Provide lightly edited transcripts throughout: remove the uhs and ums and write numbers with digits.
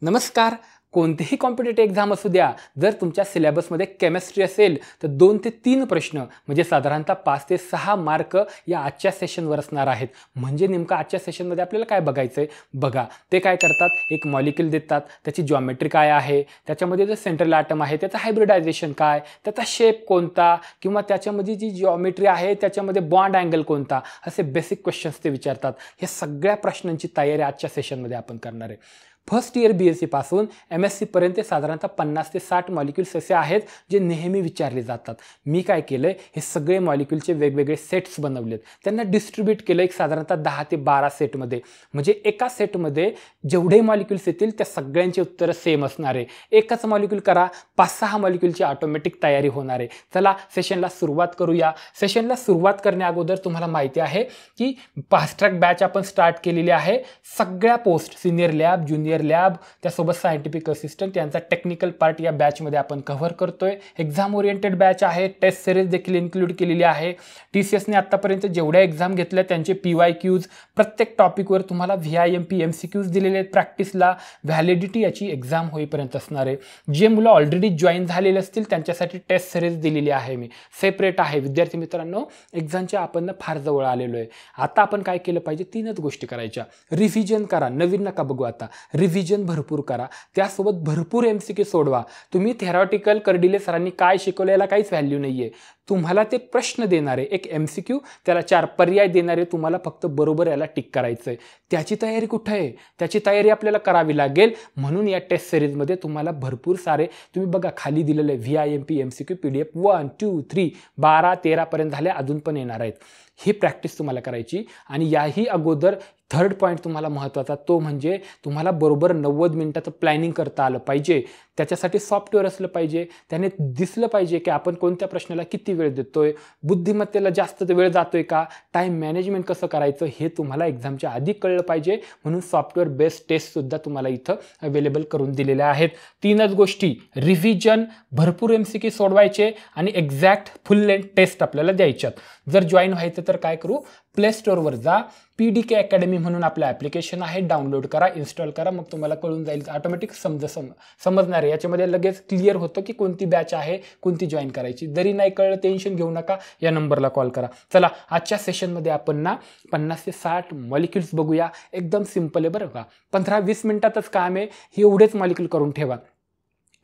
नमस्कार. कोणतेही competitive exam असू द्या, जर तुमच्या सिलेबसमध्ये केमिस्ट्री असेल तर 2 ते 3 प्रश्न म्हणजे साधारणतः 5 ते 6 मार्क या आजच्या सेशनवर असणार आहेत. म्हणजे नेमकं आजच्या सेशनमध्ये आपल्याला काय बघायचं आहे बघा. ते काय करतात, एक मॉलिक्यूल देतात, त्याची जॉमेट्री काय आहे, त्याच्यामध्ये जो सेंट्रल ॲटम आहे त्याचं हायब्रिडायझेशन काय, त्याचा शेप कोणता किंवा त्याच्यामध्ये जी जॉमेट्री आहे त्याच्यामध्ये बॉन्ड अँगल कोणता, असे बेसिक क्वेश्चन्स ते विचारतात. हे सगळ्या प्रश्नांची तयारी आजच्या सेशनमध्ये आपण करणार आहे. फर्स्ट इयर BSc पासून MSc पर्यंत साधारणतः 50 ते 60 मॉलिक्युल्स असे आहेत जे नेहमी विचारले जातात. मी काय केलंय, हे सगळे मॉलिक्युलचे वेगवेगळे सेट्स बनवलेत, त्यांना डिस्ट्रीब्यूट केलं एक साधारणतः 10 ते 12 सेटमध्ये. म्हणजे एका सेटमध्ये जेवढे मॉलिक्युल्स येतील त्या सगळ्यांची उत्तरं सेम असणार आहे. एकच मॉलिक्यूल करा, 5-6 मॉलिक्युलची ऑटोमॅटिक तयारी होणार आहे. चला सेशनला सुरुवात करूया. सेशनला सुरुवात करण्या अगोदर तुम्हाला माहिती आहे की फास्ट ट्रॅक बॅच आपण स्टार्ट केलेली आहे. सगळ्या post senior lab, junior lab, त्यासोबत सायंटिफिक असिस्टंट यांचा टेक्निकल पार्ट या बॅचमध्ये आपण कव्हर करतोय. एक्झाम ओरिएंटेड बॅच आहे. टेस्ट सिरीज देखील इन्क्लूड केलेली आहे. TCSने आतापर्यंत जेवढ्या एक्झाम घेतल्या त्यांचे PYQs, प्रत्येक टॉपिकवर तुम्हाला VIMP MCQs दिलेले आहेत प्रॅक्टिसला. व्हॅलिडिटी याची एक्झाम होईपर्यंत असणार आहे. जे मुलं ऑलरेडी जॉईन झालेले असतील त्यांच्यासाठी टेस्ट सिरीज दिलेली आहे, मी सेपरेट आहे. विद्यार्थी मित्रांनो, एक्झामच्या आपण फार जवळ आलेलो आहे. आता आपण काय केलं पाहिजे, 3च गोष्टी करायच्या. रिव्हिजन करा, नवीन नका बघू. आता रिव्हिजन भरपूर करा, त्यासोबत भरपूर MCQ सोडवा. तुम्ही थेरॉटिकल कर्डिले सरांनी काय शिकवलं याला काहीच व्हॅल्यू नाही आहे. तुम्हाला ते प्रश्न देणारे एक MCQ, त्याला 4 पर्याय देणारे, तुम्हाला फक्त बरोबर याला टिक करायचं आहे. त्याची तयारी कुठं आहे, त्याची तयारी आपल्याला करावी लागेल. म्हणून या टेस्ट सिरीजमध्ये तुम्हाला भरपूर सारे, तुम्ही बघा खाली दिलेलं आहे VIMP MCQ PDF 1, 2, 3, 12, 13 पर्यंत झाले, अजून पण येणार आहेत. ही प्रॅक्टिस तुम्हाला करायची. आणि याही अगोदर थर्ड पॉईंट तुम्हाला महत्त्वाचा, तो म्हणजे तुम्हाला बरोबर 90 मिनिटाचं प्लॅनिंग करता आलं पाहिजे. त्याच्यासाठी सॉफ्टवेअर असलं पाहिजे, त्याने दिसलं पाहिजे की आपण कोणत्या प्रश्नाला किती वेळ देतोय, बुद्धिमत्तेला जास्त वेळ जातोय का, टाईम मॅनेजमेंट कसं करायचं हे तुम्हाला एक्झामच्या आधी कळलं पाहिजे. म्हणून सॉफ्टवेअर बेस्ड टेस्टसुद्धा तुम्हाला इथं अवेलेबल करून दिलेल्या आहेत. 3च गोष्टी, रिव्हिजन, भरपूर MCQ सोडवायचे आणि एक्झॅक्ट फुल लेंथ टेस्ट आपल्याला द्यायच्यात. जर जॉईन व्हायचं तर काय करू, प्ले स्टोअरवर जा, PDK अकॅडमी म्हणून आपलं ॲप्लिकेशन आहे, डाउनलोड करा, इन्स्टॉल करा. मग तुम्हाला कळून जाईल, ऑटोमॅटिक समजणार आहे. याच्यामध्ये लगेच क्लिअर होतं की कोणती बॅच आहे, कोणती जॉईन करायची. जरी नाही कळलं टेन्शन घेऊ नका, या नंबरला कॉल करा. चला आजच्या सेशनमध्ये आपण ना 50 ते 60 मॉलिक्युल्स बघूया. एकदम सिम्पल आहे बरं का, 15-20 मिनिटातच काम आहे. हे एवढेच मॉलिक्यूल करून ठेवा.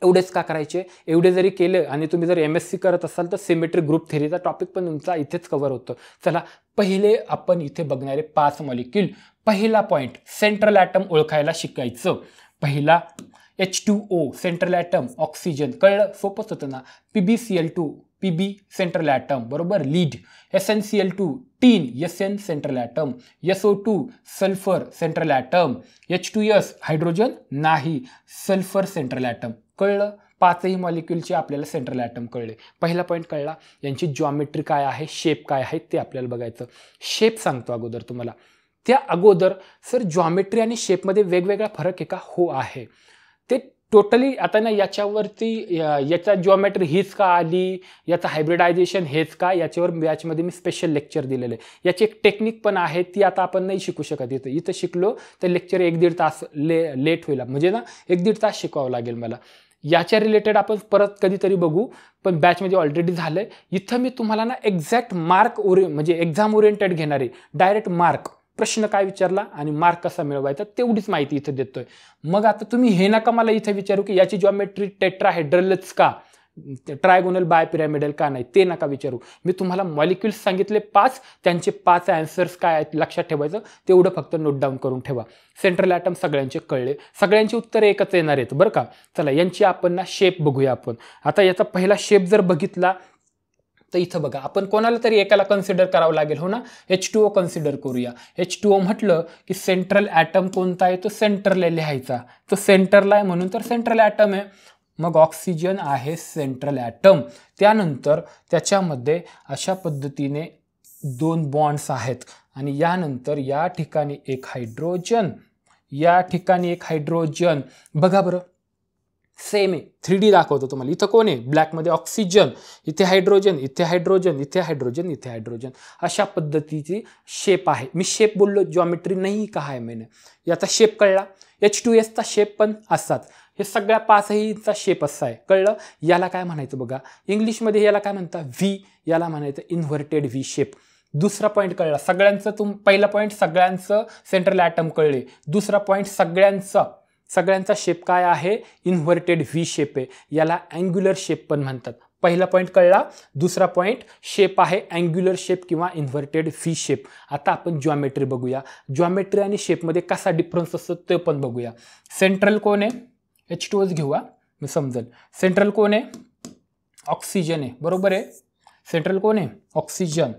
एवढेच का करायचे, एवढे जरी केलं आणि तुम्ही जर MSc करत असाल तर सिमेट्री ग्रुप थेरीचा टॉपिक पण तुमचा इथेच कव्हर होतो. चला पहिले आपण इथे बघणारे 5 मॉलिक्यूल. पहिला पॉईंट, सेंट्रल ॲटम ओळखायला शिकायचं. पहिला H2O सेंट्रल ॲटम, ऑक्सिजन, कळलं, सोपंच होतं ना. PbCl2 PB सेंट्रल ॲटम, बरोबर, lead. SnCl2 tin, SN central atom. SO2 sulphur central atom. H2S hydrogen नाही, सल्फर सेंट्रल ॲटम. कळलं, 5ही मॉलिक्यूलचे आपल्याला सेंट्रल ॲटम कळले. पहिला पॉईंट कळला. यांची जॉमेट्री काय आहे, शेप काय आहे ते आपल्याला बघायचं. शेप सांगतो अगोदर तुम्हाला. त्या अगोदर सर जॉमेट्री आणि शेपमध्ये वेगवेगळा फरक आहे का, हो आहे. ते टोटली आता ना याच्यावरती याचा जॉमेट्री हीच का आली, याचं हायब्रिडायझेशन हेच का, याच्यावर बॅचमध्ये मी स्पेशल लेक्चर दिलेलं आहे. याची एक टेक्निक पण आहे, ती आता आपण नाही शिकू शकत. इथं शिकलो तर लेक्चर 1-1.5 तास लेट होईल. म्हणजे ना 1-1.5 तास शिकावं लागेल मला. याच्या रिलेटेड आपण परत कधीतरी बघू, पण बॅचमध्ये ऑलरेडी झालं आहे. इथं मी तुम्हाला ना एक्झॅक्ट मार्क म्हणजे एक्झाम ओरिएंटेड घेणार आहे. डायरेक्ट मार्क, प्रश्न काय विचारला आणि मार्क कसा मिळवायचा तेवढीच माहिती इथं देतोय. मग आता तुम्ही हे नका मला इथं विचारू की याची जॉमेट्री टेट्राहेड्रलच का, ट्रायगोनल बायपिरॅमिडल का नाही, ते नका विचारू. मी तुम्हाला मॉलिक्युल्स सांगितले 5, त्यांचे 5 आन्सर्स काय आहेत लक्षात ठेवायचं, तेवढं फक्त नोट डाऊन करून ठेवा. सेंट्रल ॲटम सगळ्यांचे कळले, सगळ्यांची उत्तरं एकच येणार आहेत बरं का. चला यांची आपण ना शेप बघूया आपण. आता याचा पहिला शेप जर बघितला तर इथं बघा, आपण कोणाला तरी एकाला कन्सिडर करावं लागेल, हो ना. H2O कन्सिडर करूया. H2O म्हटलं की सेंट्रल ॲटम कोणता आहे, तो सेंटरला लिहायचा. तो सेंटरला आहे म्हणून तर सेंट्रल ॲटम आहे. मग ऑक्सिजन आहे सेंट्रल ॲटम. त्यानंतर त्याच्यामध्ये अशा पद्धतीने 2 बॉन्ड्स आहेत आणि यानंतर या ठिकाणी एक हायड्रोजन, या ठिकाणी एक हायड्रोजन. बघा बरं, सेम आहे. 3D दाखवतो तुम्हाला. इथं कोण आहे, ब्लॅकमध्ये ऑक्सिजन, इथे हायड्रोजन, इथे हायड्रोजन, इथे हायड्रोजन, इथे हायड्रोजन. अशा पद्धतीची शेप आहे. मी शेप बोललो, जॉमेट्री नाही कहा है मैंने. याचा शेप कळला. H2S चा शेप पण असाच. हे सगळ्या 5हीचा शेप असा आहे. कळलं? याला काय म्हणायचं बघा, इंग्लिशमध्ये याला काय म्हणतात, व्ही, याला म्हणायचं इन्व्हर्टेड व्ही शेप. दुसरा पॉईंट कळला सगळ्यांचं, पहिला पॉईंट सगळ्यांचं सेंट्रल ॲटम कळले. दुसरा पॉईंट सगळ्यांचा शेप काय आहे, इन्व्हर्टेड व्ही शेप आहे. याला अँग्युलर शेप पण म्हणतात. पहिला पॉईंट कळला. दुसरा पॉईंट शेप आहे अँग्युलर शेप किंवा इन्व्हर्टेड व्ही शेप. आता आपण जॉमेट्री बघूया. जॉमेट्री आणि शेपमध्ये कसा डिफरन्स असतो ते पण बघूया. सेंट्रल कोण आहे, H2S घेऊया, मी समजेल. सेंट्रल कोण आहे, ऑक्सिजन आहे, बरोबर आहे. सेंट्रल कोण आहे, ऑक्सिजन.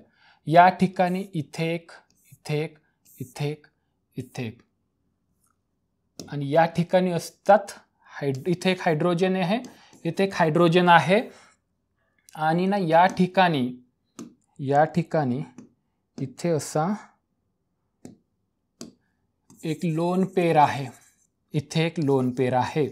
या ठिकाणी इथे एक, इथे एक, इथे एक, इथे एक, आणि या ठिकाणी असतात इथे एक हायड्रोजन आहे, इथे एक हायड्रोजन आहे, आणि ना या ठिकाणी इथे असा एक लोन पेर आहे, इथे एक लोन पेर आहे.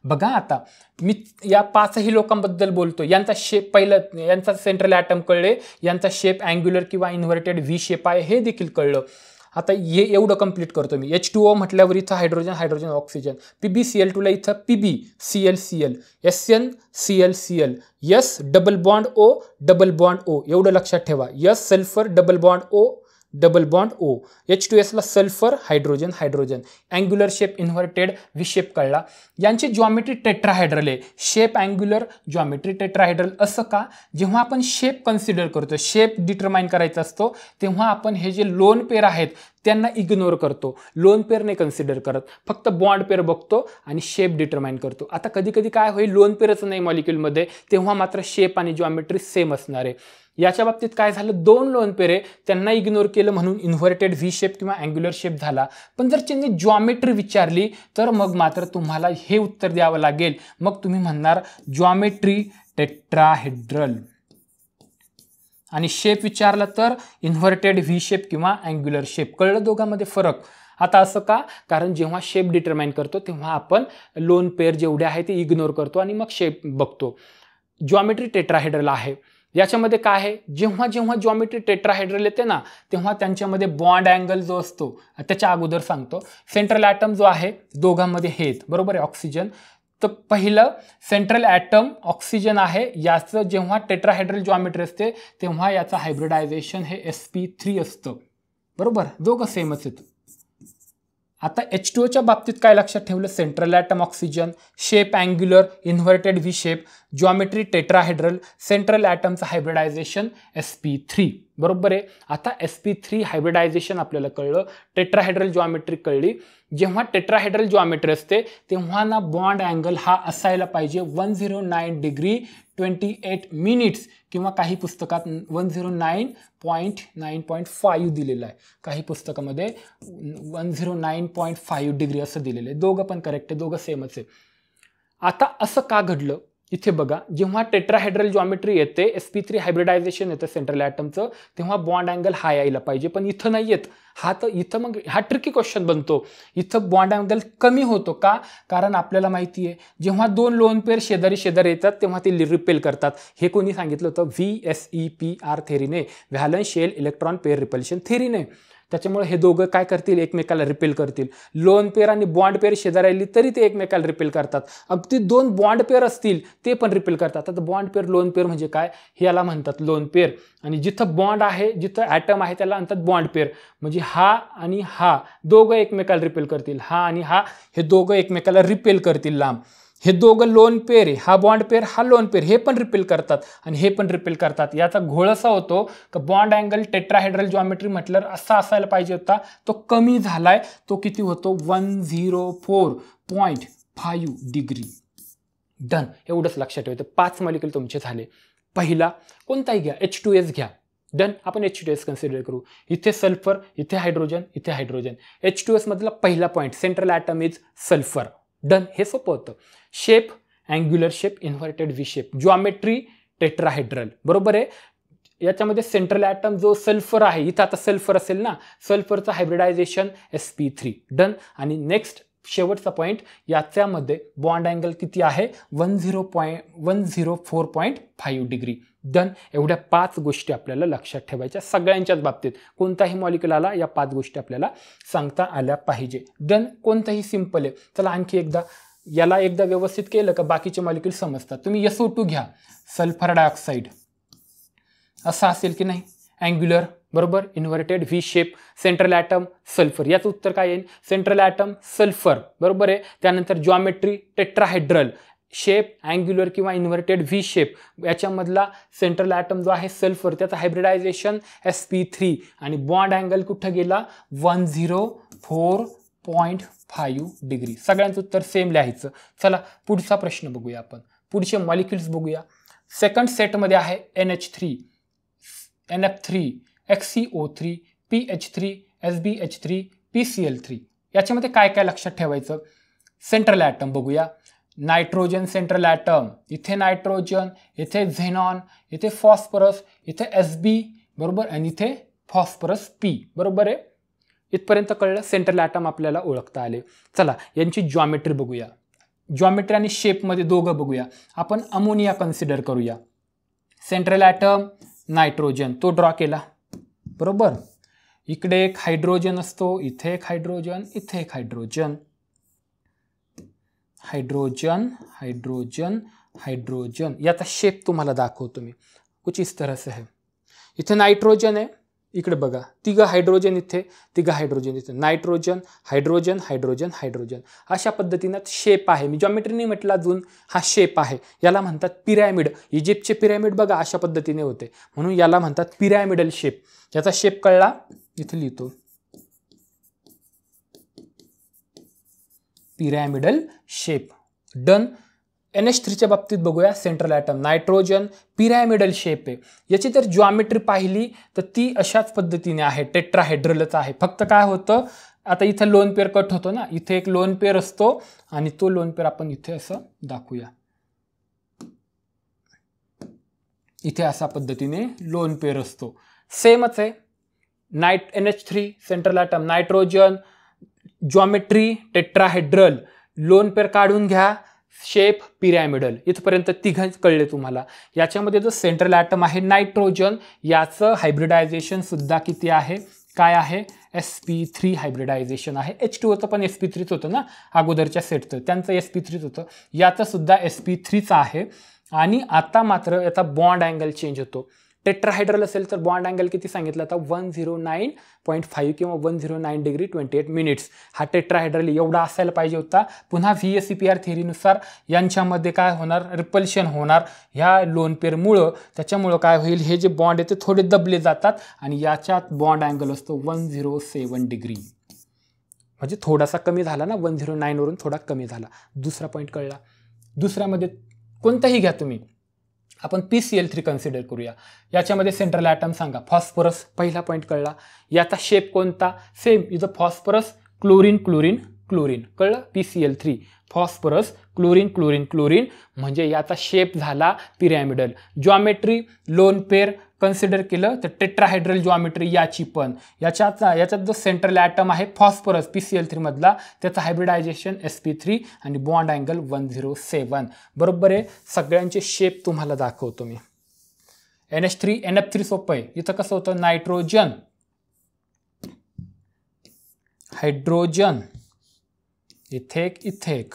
बघा आता मी या 5ही लोकांबद्दल बोलतो. यांचा शेप पहिलं, यांचा सेंट्रल ॲटम कळले, यांचा शेप अँग्युलर किंवा इन्व्हर्टेड व्ही शेप आहे हे देखील कळलं. आता हे एवढं कंप्लीट करतो मी. H2O म्हटल्यावर इथं हायड्रोजन ऑक्सिजन, PbCl2ला इथं PbClCl, SnClCl, S double bond O एवढं लक्षात ठेवा. S sulphur double bond O, H2Sला sulphur hydrogen, angular shape inverted V shape कळला. यांची जॉमेट्री टेट्राहायड्रल आहे. Shape angular, geometry tetrahedral. असं का? जेव्हा आपण शेप कन्सिडर करतो, शेप डिटरमाइन करायचा असतो, तेव्हा आपण हे जे लोन पेर आहेत त्यांना इग्नोर करतो. लोन पेर नाही कन्सिडर करत, फक्त बॉन्ड पेर बघतो आणि शेप डिटरमाइन करतो. आता कधी कधी काय होईल, लोन पेरच नाही मॉलिक्यूलमध्ये, तेव्हा मात्र शेप आणि जॉमेट्री सेम असणार आहे. याच्या बाबतीत काय झालं, 2 लोन पेर आहे, त्यांना इग्नोर केलं म्हणून इन्व्हर्टेड व्ही शेप किंवा अँग्युलर शेप झाला. पण जर त्यांनी जॉमेट्री विचारली तर मग मात्र तुम्हाला हे उत्तर द्यावं लागेल. मग तुम्ही म्हणणार जॉमेट्री टेट्राहेड्रल, आणि शेप विचारला तर इन्व्हर्टेड व्ही शेप किंवा अँग्युलर शेप. कळलं दोघांमध्ये फरक? आता असं का? कारण जेव्हा शेप डिटरमाइन करतो तेव्हा आपण लोन पेर जेवढे आहे ते इग्नोर करतो आणि मग शेप बघतो. जॉमेट्री टेट्राहेड्रल आहे. याच्यामध्ये काय आहे, जेव्हा जॉमेट्री टेट्राहायड्रल येते ना, तेव्हा त्यांच्यामध्ये बॉन्ड अँगल जो असतो, त्याच्या अगोदर सांगतो. सेंट्रल ॲटम जो आहे दोघांमध्ये हे, बरोबर आहे, ऑक्सिजन. तर पहिलं सेंट्रल ॲटम ऑक्सिजन आहे. याचं जेव्हा टेट्राहायड्रल जॉमेट्री असते तेव्हा याचं हायब्रिडायझेशन हे sp3 असतं, बरोबर, दोघं सेमच आहेत. आता H2O बाबतीत काय लक्षात ठेवलं, central atom oxygen, shape angular, inverted V shape, geometry tetrahedral, central ॲटमचं हायब्रिडायझेशन sp3, बरोबर आहे. आता sp3 हायब्रिडायझेशन आपल्याला कळलं, टेट्राहायड्रल जॉमेट्री कळली. जेव्हा टेट्राहायड्रल जॉमेट्री असते तेव्हा ना बॉन्ड अँगल हा असायला पाहिजे 109 डिग्री 28 मिनिट्स, किंवा काही पुस्तकात 109.9.5 दिलेलं आहे, काही पुस्तकामध्ये 109.5 डिग्री असं दिलेलं आहे. दोघं पण करेक्ट आहे, दोघं सेमच आहे. आता असं का घडलं इथे बघा, जेव्हा टेट्राहायड्रल जॉमेट्री येते, sp3 हायब्रिडायझेशन येतं सेंट्रल ॲटमचं, तेव्हा बॉन्ड अँगल हा यायला पाहिजे, पण इथं नाही येत. इथं मग हा ट्रिकी क्वेश्चन बनतो. इथं बॉन्ड अँगल कमी होतो का? कारण आपल्याला माहिती आहे जेव्हा 2 लोन पेर शेजारी येतात तेव्हा ते रिपेल करतात. हे कोणी सांगितलं होतं? VSEPR थेरीने, valence shell electron pair repulsion थेरीने. त्याच्यामुळे हे दोघं काय करतील, एकमेकाला रिपेल करतील. लोन पेअर आणि बॉन्ड पेअर शेजारी राहिली तरी ते एकमेकाला रिपेल करतात. अगदी 2 बॉन्ड पेअर असतील ते पण रिपेल करतात. आता बॉन्ड पेअर, लोन पेअर म्हणजे काय, याला म्हणतात लोन पेअर. आणि जिथं बॉन्ड आहे, जिथं ॲटम आहे त्याला म्हणतात बॉन्ड पेअर. म्हणजे हा आणि हा दोघं एकमेकाला रिपेल करतील, हा आणि हा हे दोघं एकमेकाला रिपेल करतील लांब. हे दोघं लोन पेअर आहे, हा बॉन्ड पेअर, हा लोन पेअर, हे पण रिपेल करतात आणि हे पण रिपेल करतात. याचा घोळ असा होतो की बॉन्ड अँगल टेट्राहायड्रल जॉमेट्री म्हटलं असा असायला पाहिजे होता, तो कमी झालाय. तो किती होतो? 104.5 डिग्री. डन. एवढंच लक्षात ठेवायचं. 5 मॉलिक्यूल तुमचे झाले. पहिला कोणताही घ्या, H2S घ्या. डन. आपण H2S कन्सिडर करू. इथे सल्फर, इथे हायड्रोजन, इथे हायड्रोजन. H2S मधला पहिला point, central atom is sulphur. Done. हे सोपं होतं. Shape angular shape, inverted V shape, geometry tetrahedral, बरोबर आहे. याच्यामध्ये सेंट्रल ॲटम जो सल्फर आहे, इथं आता सल्फर असेल ना, सल्फरचं हायब्रिडायझेशन sp3. डन. आणि नेक्स्ट शेवटचा पॉईंट, याच्यामध्ये बॉन्ड अँगल किती आहे? 104.5 डिग्री. डन. एवढ्या 5 गोष्टी आपल्याला लक्षात ठेवायच्या सगळ्यांच्याच बाबतीत. कोणताही मॉलिक्यूल आला या 5 गोष्टी आपल्याला सांगता आल्या पाहिजे. डन. कोणतंही सिंपल आहे. चला आणखी एकदा याला एकदा व्यवस्थित केलं का बाकीचे मॉलिक्यूल समजतात. तुम्ही SO2 घ्या, सल्फर डायऑक्साईड असं असेल की नाही, अँग्युलर बरोबर, inverted V shape, central atom sulphur. याचं उत्तर काय येईल, सेंट्रल ॲटम सल्फर बरोबर आहे. त्यानंतर जॉमेट्री टेट्राहेड्रल, शेप अँग्युलर किंवा इन्व्हर्टेड व्ही शेप, याच्यामधला सेंट्रल ॲटम जो आहे सल्फर त्याचा हायब्रिडायझेशन sp3 आणि बॉन्ड अँगल कुठं गेला 104.5 डिग्री. सगळ्यांचं उत्तर सेम लिहायचं. चला पुढचा प्रश्न बघूया आपण, पुढचे मॉलिक्युल्स बघूया. सेकंड सेटमध्ये आहे NH3, NF3, XCO3, PH3, SbH3, PCl3. याच्यामध्ये काय काय लक्षात ठेवायचं. सेंट्रल ॲटम बघूया. नायट्रोजन सेंट्रल ॲटम, इथे नायट्रोजन, इथे झेनॉन, इथे फॉस्फरस, इथे Sb बरोबर आणि इथे फॉस्फरस P बरोबर आहे. इथपर्यंत कळलं. सेंट्रल ॲटम आपल्याला ओळखता आले. चला यांची जॉमेट्री बघूया. जॉमेट्री आणि शेपमध्ये दोघं बघूया. आपण अमोनिया कन्सिडर करूया. सेंट्रल ॲटम नायट्रोजन तो ड्रॉ केला बरोबर. इकडे एक हायड्रोजन असतो, इथे एक हायड्रोजन, इथे एक हायड्रोजन, हायड्रोजन हायड्रोजन हायड्रोजन. याचा शेप तुम्हाला दाखवतो मी. कुछ इस तरह से है. इथे नायट्रोजन आहे, इकडे बघा तिघं हायड्रोजन, इथे तिघं हायड्रोजन, इथे नायट्रोजन हायड्रोजन हायड्रोजन हायड्रोजन. अशा पद्धतीनं शेप आहे. मी जॉमेट्रीने म्हटलं अजून हा शेप आहे. याला म्हणतात पिरॅमिड. इजिप्तचे पिरॅमिड बघा अशा पद्धतीने होते, म्हणून याला म्हणतात पिरॅमिडल शेप. याचा शेप कळला, इथे लिहितो पिरॅमिडल शेप. डन. NH3च्या बाबतीत बघूया. Central atom nitrogen, pyramidal shape आहे. याची जर जॉमेट्री पाहिली तर ती अशाच पद्धतीने आहे, टेट्राहेड्रलच आहे. फक्त काय होतं, आता इथं लोन पेअर कट होतो ना, इथे एक लोन पेअर असतो आणि तो लोन पेअर आपण इथे असं दाखवूया. इथे अशा पद्धतीने लोन पेअर असतो. सेमच आहे. NH3 central atom nitrogen, geometry tetrahedral, lone pair काढून घ्या, शेप पिरॅमिडल. इथपर्यंत तिघं कळले तुम्हाला. याच्यामध्ये जो सेंट्रल ॲटम आहे नायट्रोजन, याचं हायब्रिडायझेशन सुद्धा किती आहे, काय आहे, sp3 हायब्रिडायझेशन आहे. H2Oचं पण sp3च होतं ना अगोदरच्या सेटचं, त्यांचं sp3च होतं. याचं सुद्धा sp3च आहे. आणि आता मात्र याचा बॉन्ड अँगल चेंज होतो. टेट्राहायड्रल असेल तर बॉन्ड अँगल किती सांगितलं आता 109.5 किंवा 109 डिग्री 28 मिनिट्स. हा टेट्राहायड्रल एवढा असायला पाहिजे होता. पुन्हा VSEPR थिअरीनुसार यांच्यामध्ये काय होणार, रिपल्शन होणार ह्या लोन पेअरमुळं. त्याच्यामुळं काय होईल, हे जे बॉन्ड आहे ते थोडे दबले जातात आणि याच्यात बॉन्ड अँगल असतो 107 डिग्री. म्हणजे थोडासा कमी झाला ना, 109 वरून थोडा कमी झाला. दुसरा पॉईंट कळला. दुसऱ्यामध्ये कोणताही घ्या तुम्ही, आपण PCl3 कन्सिडर करूया. याच्यामध्ये सेंट्रल ॲटम सांगा. फॉस्फरस, पहिला पॉईंट कळला. याचा शेप कोणता, सेम. इथं फॉस्फरस क्लोरीन क्लोरीन क्लोरीन, कळलं. PCl3 phosphorus chlorine chlorine chlorine, म्हणजे याचा शेप झाला pyramidal. Geometry lone pair consider केलं तर टेट्राहायड्रल जॉमेट्री याची पण. याच्यात जो सेंट्रल ॲटम आहे फॉस्फरस PCl3 मधला, त्याचं हायब्रिडायझेशन sp3 आणि बॉन्ड अँगल 107 बरोबर आहे. सगळ्यांचे शेप तुम्हाला दाखवतो मी. NH3 NF3 सोपं आहे. इथं कसं होतं, नायट्रोजन हायड्रोजन, इथे एक इथे एक,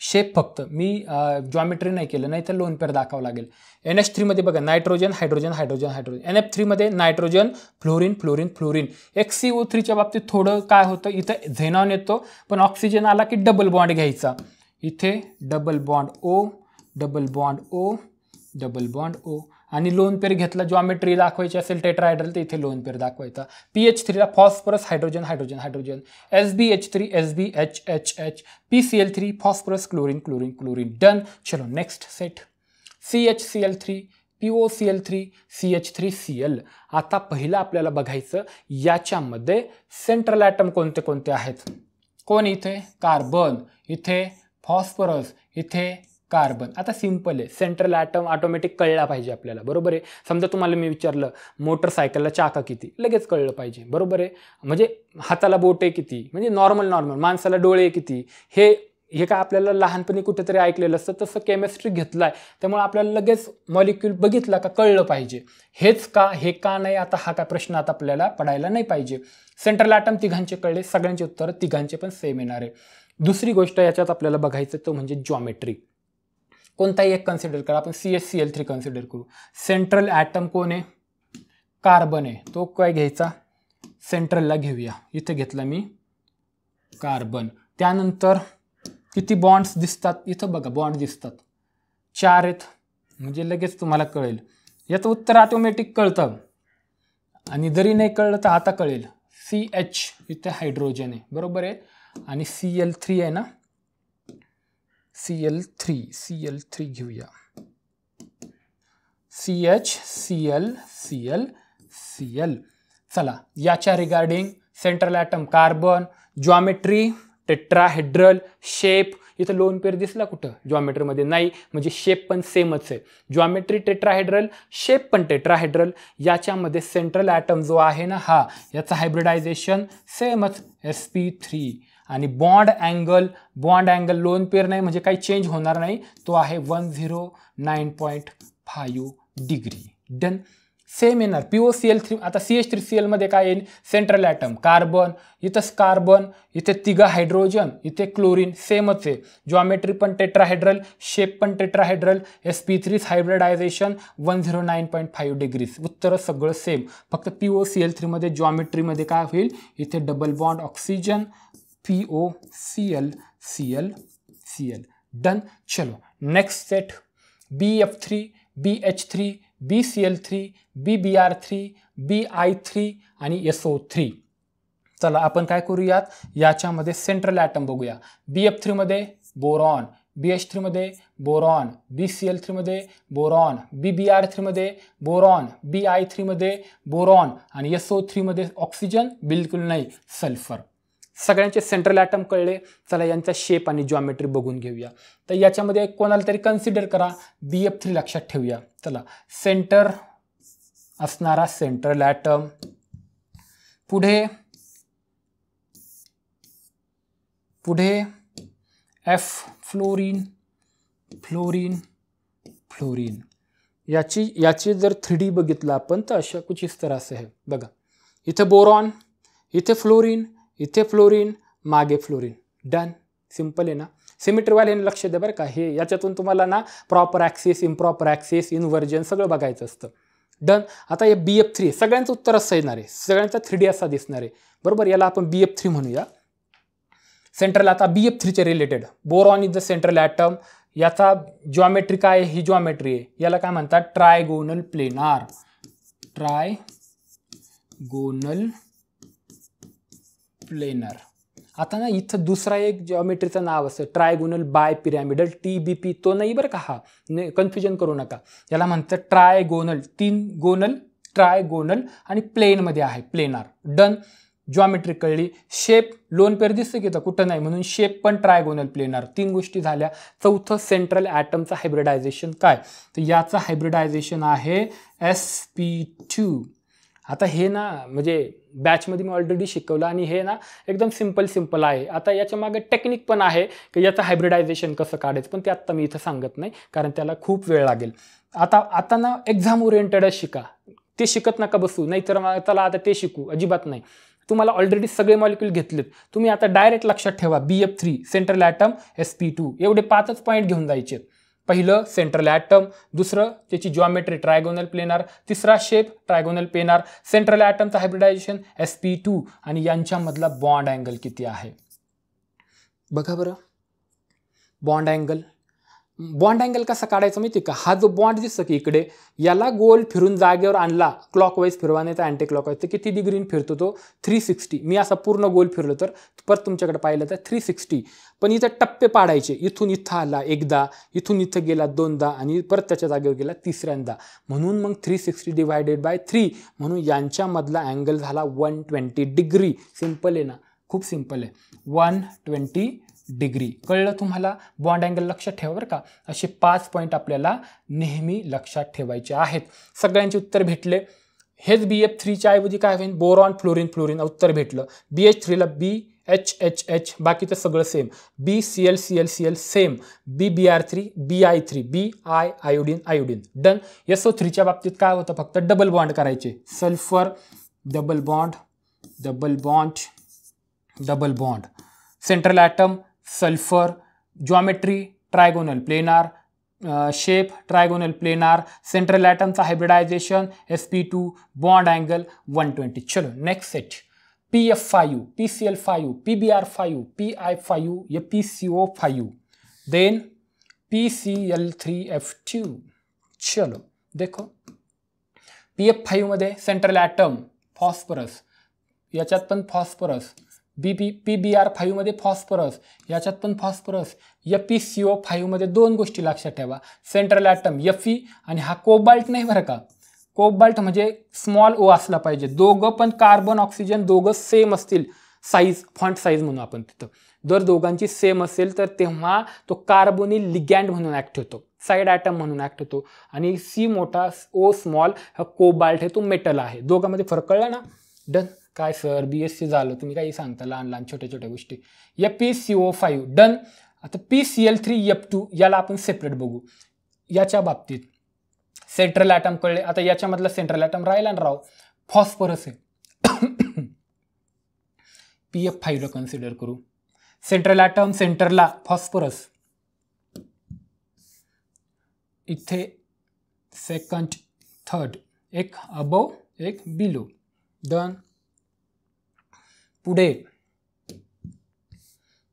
शेप फक्त मी जॉमेट्री नाही केलं, नाही तर लोन पेअर दाखवावं लागेल. NH3 मध्ये बघा nitrogen hydrogen hydrogen hydrogen. NF3 मध्ये नायट्रोजन फ्लोरीन फ्लोरीन फ्लोरीन. XCO3च्या बाबतीत थोडं काय होतं, इथं झेनॉन येतो पण ऑक्सिजन आला की डबल बॉन्ड घ्यायचा. इथे double bond O, double bond O, double bond O. आणि लोन पेअर घेतला, जॉमेट्री दाखवायची असेल टेट्राहायड्रल तर इथे लोन पेअर दाखवायचा. PH3ला phosphorus hydrogen hydrogen hydrogen. SbH3 SbHHH. PCl3 phosphorus chlorine chlorine chlorine. Done. चलो next set. CHCl3 POCl3 CH3Cl. आता पहिलं आपल्याला बघायचं याच्यामध्ये सेंट्रल ॲटम कोणते कोणते आहेत. कोण, इथे कार्बन, इथे फॉस्फरस, इथे कार्बन. आता सिंपल आहे, सेंट्रल ॲटम ऑटोमॅटिक कळला पाहिजे आपल्याला बरोबर आहे. समजा तुम्हाला मी विचारलं मोटरसायकलला चाका किती, लगेच कळलं पाहिजे बरोबर आहे. म्हणजे हाताला बोटे किती, म्हणजे नॉर्मल माणसाला डोळे किती, हे हे काय आपल्याला लहानपणी कुठेतरी ऐकलेलं असतं, तसं केमिस्ट्री घेतलाय त्यामुळे आपल्याला लगेच मॉलिक्यूल बघितला का कळलं पाहिजे. हेच का, हे का नाही, आता हा काय प्रश्न आता आपल्याला पडायला नाही पाहिजे. सेंट्रल ॲटम तिघांचे कळले, सगळ्यांचे उत्तर तिघांचे पण सेम येणार आहे. दुसरी गोष्ट याच्यात आपल्याला बघायचं तो म्हणजे जॉमेट्री. कोणताही एक कन्सिडर करा, आपण CH3 कन्सिडर करू. सेंट्रल ॲटम कोण आहे, कार्बन आहे, तो काय घ्यायचा, सेंट्रलला घेऊया. इथे घेतला मी कार्बन. त्यानंतर किती बॉन्ड्स दिसतात, इथं बघा बॉन्ड दिसतात 4 आहेत, म्हणजे लगेच तुम्हाला कळेल. याचं उत्तर ऑटोमॅटिक कळतं, आणि जरी नाही कळलं तर आता कळेल. CH इथे हायड्रोजन आहे, बरोबर आहे, आणि Cl3 आहे ना, Cl3 घेऊया. CH Cl Cl Cl. चला, याच्या regarding central atom carbon, geometry tetrahedral, shape इथं लोन पेर दिसला कुठं, जॉमेट्रीमध्ये नाही, म्हणजे शेप पण सेमच आहे. जॉमेट्री टेट्राहेड्रल, शेप पण टेट्राहेड्रल. याच्यामध्ये सेंट्रल ॲटम जो आहे ना, हा याचा हायब्रिडायझेशन सेमच sp3. आणि बॉन्ड अँगल लोन पेर नाही म्हणजे काही चेंज होणार नाही, तो आहे 109.5 डिग्री. डन. सेम येणार POCl3. आता CH3Cl मध्ये काय येईल, सेंट्रल ॲटम कार्बन, इथंच कार्बन, इथे तिघं हायड्रोजन, इथे क्लोरीन, सेमच आहे. जॉमेट्री पण टेट्राहेड्रल, शेप पण टेट्राहेड्रल, sp3 हायब्रिडायझेशन 109.5 डिग्रीज. उत्तर सगळं सेम, फक्त POCl3 मध्ये जॉमेट्रीमध्ये काय होईल, इथे double bond oxygen, POCl Cl Cl. Done. चलो next set, BF3 BH3 BCl3 BBr3 BI3 आणि SO3. चला आपण काय करूयात, याच्यामध्ये सेंट्रल ॲटम बघूया. BF3 मध्ये बोरॉन, BH3 मध्ये बोरॉन, BCl3 मध्ये बोरॉन, BBr3 मध्ये बोरॉन, BI3 मध्ये बोरॉन, आणि SO3 मध्ये ऑक्सिजन बिलकुल नाही, सल्फर. सगळ्यांचे सेंट्रल ॲटम कळले. चला यांचा शेप आणि जॉमेट्री बघून घेऊया. तर याच्यामध्ये कोणाला तरी कन्सिडर करा, BF3 लक्षात ठेवूया. चला, सेंटर असणारा सेंट्रल ॲटम, पुढे F फ्लोरीन फ्लोरीन फ्लोरीन. याची जर 3D बघितलं आपण तर अशा कुछ इस तरह से है बघा. इथे बोरॉन, इथे फ्लोरीन, इथे फ्लोरीन, मागे फ्लोरीन. डन. सिंपल आहे ना. सिमेट्रीवाल्याने लक्ष द्या बरं का, हे याच्यातून तुम्हाला ना proper axis, improper axis, inversion सगळं बघायचं असतं. डन. आता हे BF3 सगळ्यांचं उत्तर असं येणार आहे, सगळ्यांचा 3D असा दिसणार आहे, बरोबर. याला आपण BF3 म्हणूया. सेंट्रल, आता BF3चे related, boron is the central atom. याचा जॉमेट्री काय आहे, ही जॉमेट्री आहे, याला काय म्हणतात, ट्रायगोनल प्लेनार. Trigonal planar. आता ना इथं दुसरा एक जॉमेट्रीचं नाव असतं, ट्रायगोनल बाय पिरॅमिडल, TBP. तो नाही बरं का, हा कन्फ्युजन करू नका. याला म्हणतं ट्रायगोनल, 3 गोनल, ट्रायगोनल, आणि प्लेनमध्ये आहे प्लेनार. डन. जॉमेट्री कळली. शेप लोन पेर दिसतं की तर कुठं नाही, म्हणून शेप पण ट्रायगोनल प्लेनार. 3 गोष्टी झाल्या. चौथं सेंट्रल ॲटमचं हायब्रिडायझेशन काय, तर याचं हायब्रिडायझेशन आहे sp2. आता हे ना म्हणजे बॅचमध्ये मी ऑलरेडी शिकवलं, आणि हे ना एकदम सिंपल आहे. आता याच्या मागे टेक्निक पण आहे की याचं हायब्रिडायझेशन कसं काढायचं, पण ते आत्ता मी इथं सांगत नाही कारण त्याला खूप वेळ लागेल. आता ना एक्झाम ओरिएंटेडच शिका, ते शिकत नका बसू, नाहीतर चला आता ते शिकू, अजिबात नाही. तुम्हाला ऑलरेडी सगळे मॉलिक्यूल घेतलेत, तुम्ही आता डायरेक्ट लक्षात ठेवा, BF3 सेंट्रल ॲटम, sp2 एवढे 5च पॉईंट घेऊन जायचे. पहिलं सेंट्रल ॲटम, दुसरं त्याची जॉमेट्री ट्रायगोनल प्लेनार, तिसरा शेप ट्रायगोनल प्लेनार, सेंट्रल ॲटमचं हायब्रिडायझेशन sp2, आणि यांच्यामधला बॉन्ड अँगल किती आहे बघा बरं. बॉन्ड अँगल कसा काढायचा माहिती का, हा जो बॉन्ड दिसतो की इकडे, याला गोल फिरून जागेवर आणला, क्लॉकवाईज फिरवा नाही तर अँटी क्लॉकवाईज, तर किती डिग्रीने फिरतो तो, 360. मी असा पूर्ण गोल फिरलो तर परत तुमच्याकडे पाहिलं तर 360. पण इथं टप्पे पाडायचे, इथून इथं आला एकदा, इथून इथं गेला 2दा, आणि परत त्याच्या जागेवर गेला 3ऱ्यांदा, म्हणून मग 360 डिवायडेड बाय 3, म्हणून यांच्यामधला अँगल झाला 120 डिग्री. सिंपल आहे ना, खूप सिंपल आहे. 120 डिग्री. कळलं तुम्हाला. बॉन्ड अँगल लक्षात ठेवा बरं का. असे 5 पॉईंट आपल्याला नेहमी लक्षात ठेवायचे आहेत. सगळ्यांचे उत्तर भेटले. हेच BF3च्या ऐवजी काय होईल, बोरॉन फ्लोरीन फ्लोरीन उत्तर भेटलं. BH3ला B HHH बाकीचं सगळं same, BCl same, BBr3 BI3 BI iodine iodine done. SO3च्या बाबतीत काय होतं, फक्त डबल बॉन्ड करायचे, sulphur double bond double bond double bond, central atom sulphur, geometry trigonal planar, shape trigonal planar, central ॲटमचा हायब्रिडायझेशन sp2, बॉन्ड अँगल 120. चलो next set, PF5 PCl5 PBr5 PI5 या PCO5 then PCl3F2. चलो देखो, PF5 मध्ये central atom phosphorus, याच्यात पण phosphorus, PBr5 मध्ये phosphorus, याच्यात पण फॉस्फरस. या PCO5 मध्ये दोन गोष्टी लक्षात ठेवा, सेंट्रल ॲटम Fe आणि हा कोबाल्ट नाही बरं का, कोबाल्ट म्हणजे स्मॉल ओ असला पाहिजे, दोघं पण कार्बन ऑक्सिजन दोघं सेम असतील, साईज फॉन्ट साईज म्हणून आपण तिथं, जर दोघांची सेम असेल तर तेव्हा तो कार्बोनिल लिगॅन्ड म्हणून ॲक्ट होतो, साईड ॲटम म्हणून ॲक्ट होतो. आणि C मोठा O स्मॉल हा कोबाल्ट आहे, तो मेटल आहे. दोघांमध्ये फरक कळला ना. डन. काय सर BSc झालं, तुम्ही काही सांगता लहान लहान छोट्या छोट्या गोष्टी. या PCO5 डन. आता PCl3F2 याला आपण सेपरेट बघू. याच्या बाबतीत सेंट्रल ॲटम कळले, आता याच्यामधला सेंट्रल ॲटम राहिला ना राव, फॉस्फरस आहे. PF5 ला कन्सिडर करू, सेंट्रल ॲटम सेंटरला फॉस्फरस, इथे सेकंड थर्ड, एक अबव एक बिलो. डन. पुढे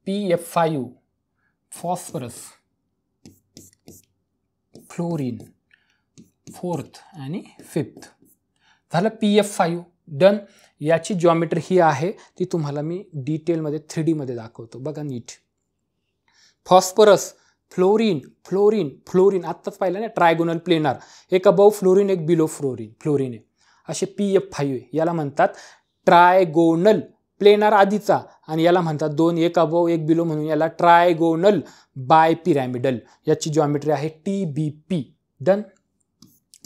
PF5 फॉस्फरस, फ्लोरीन फोर्थ आणि फिफ्थ झालं PF5 डन. याची जॉमेट्री ही आहे, ती तुम्हाला मी डिटेलमध्ये 3D मध्ये दाखवतो, बघा नीट. फॉस्फरस फ्लोरीन फ्लोरीन फ्लोरीन आत्ताच पाहिलं ना, ट्रायगोनल प्लेनार, एक अबव फ्लोरीन एक बिलो फ्लोरीन आहे, असे PF5 आहे. याला म्हणतात ट्रायगोनल प्लेनार आधीचा, आणि याला म्हणतात दोन, एक अबव एक बिलो म्हणून याला ट्रायगोनल बाय पिरॅमिडल. याची जॉमेट्री आहे TBP. Done.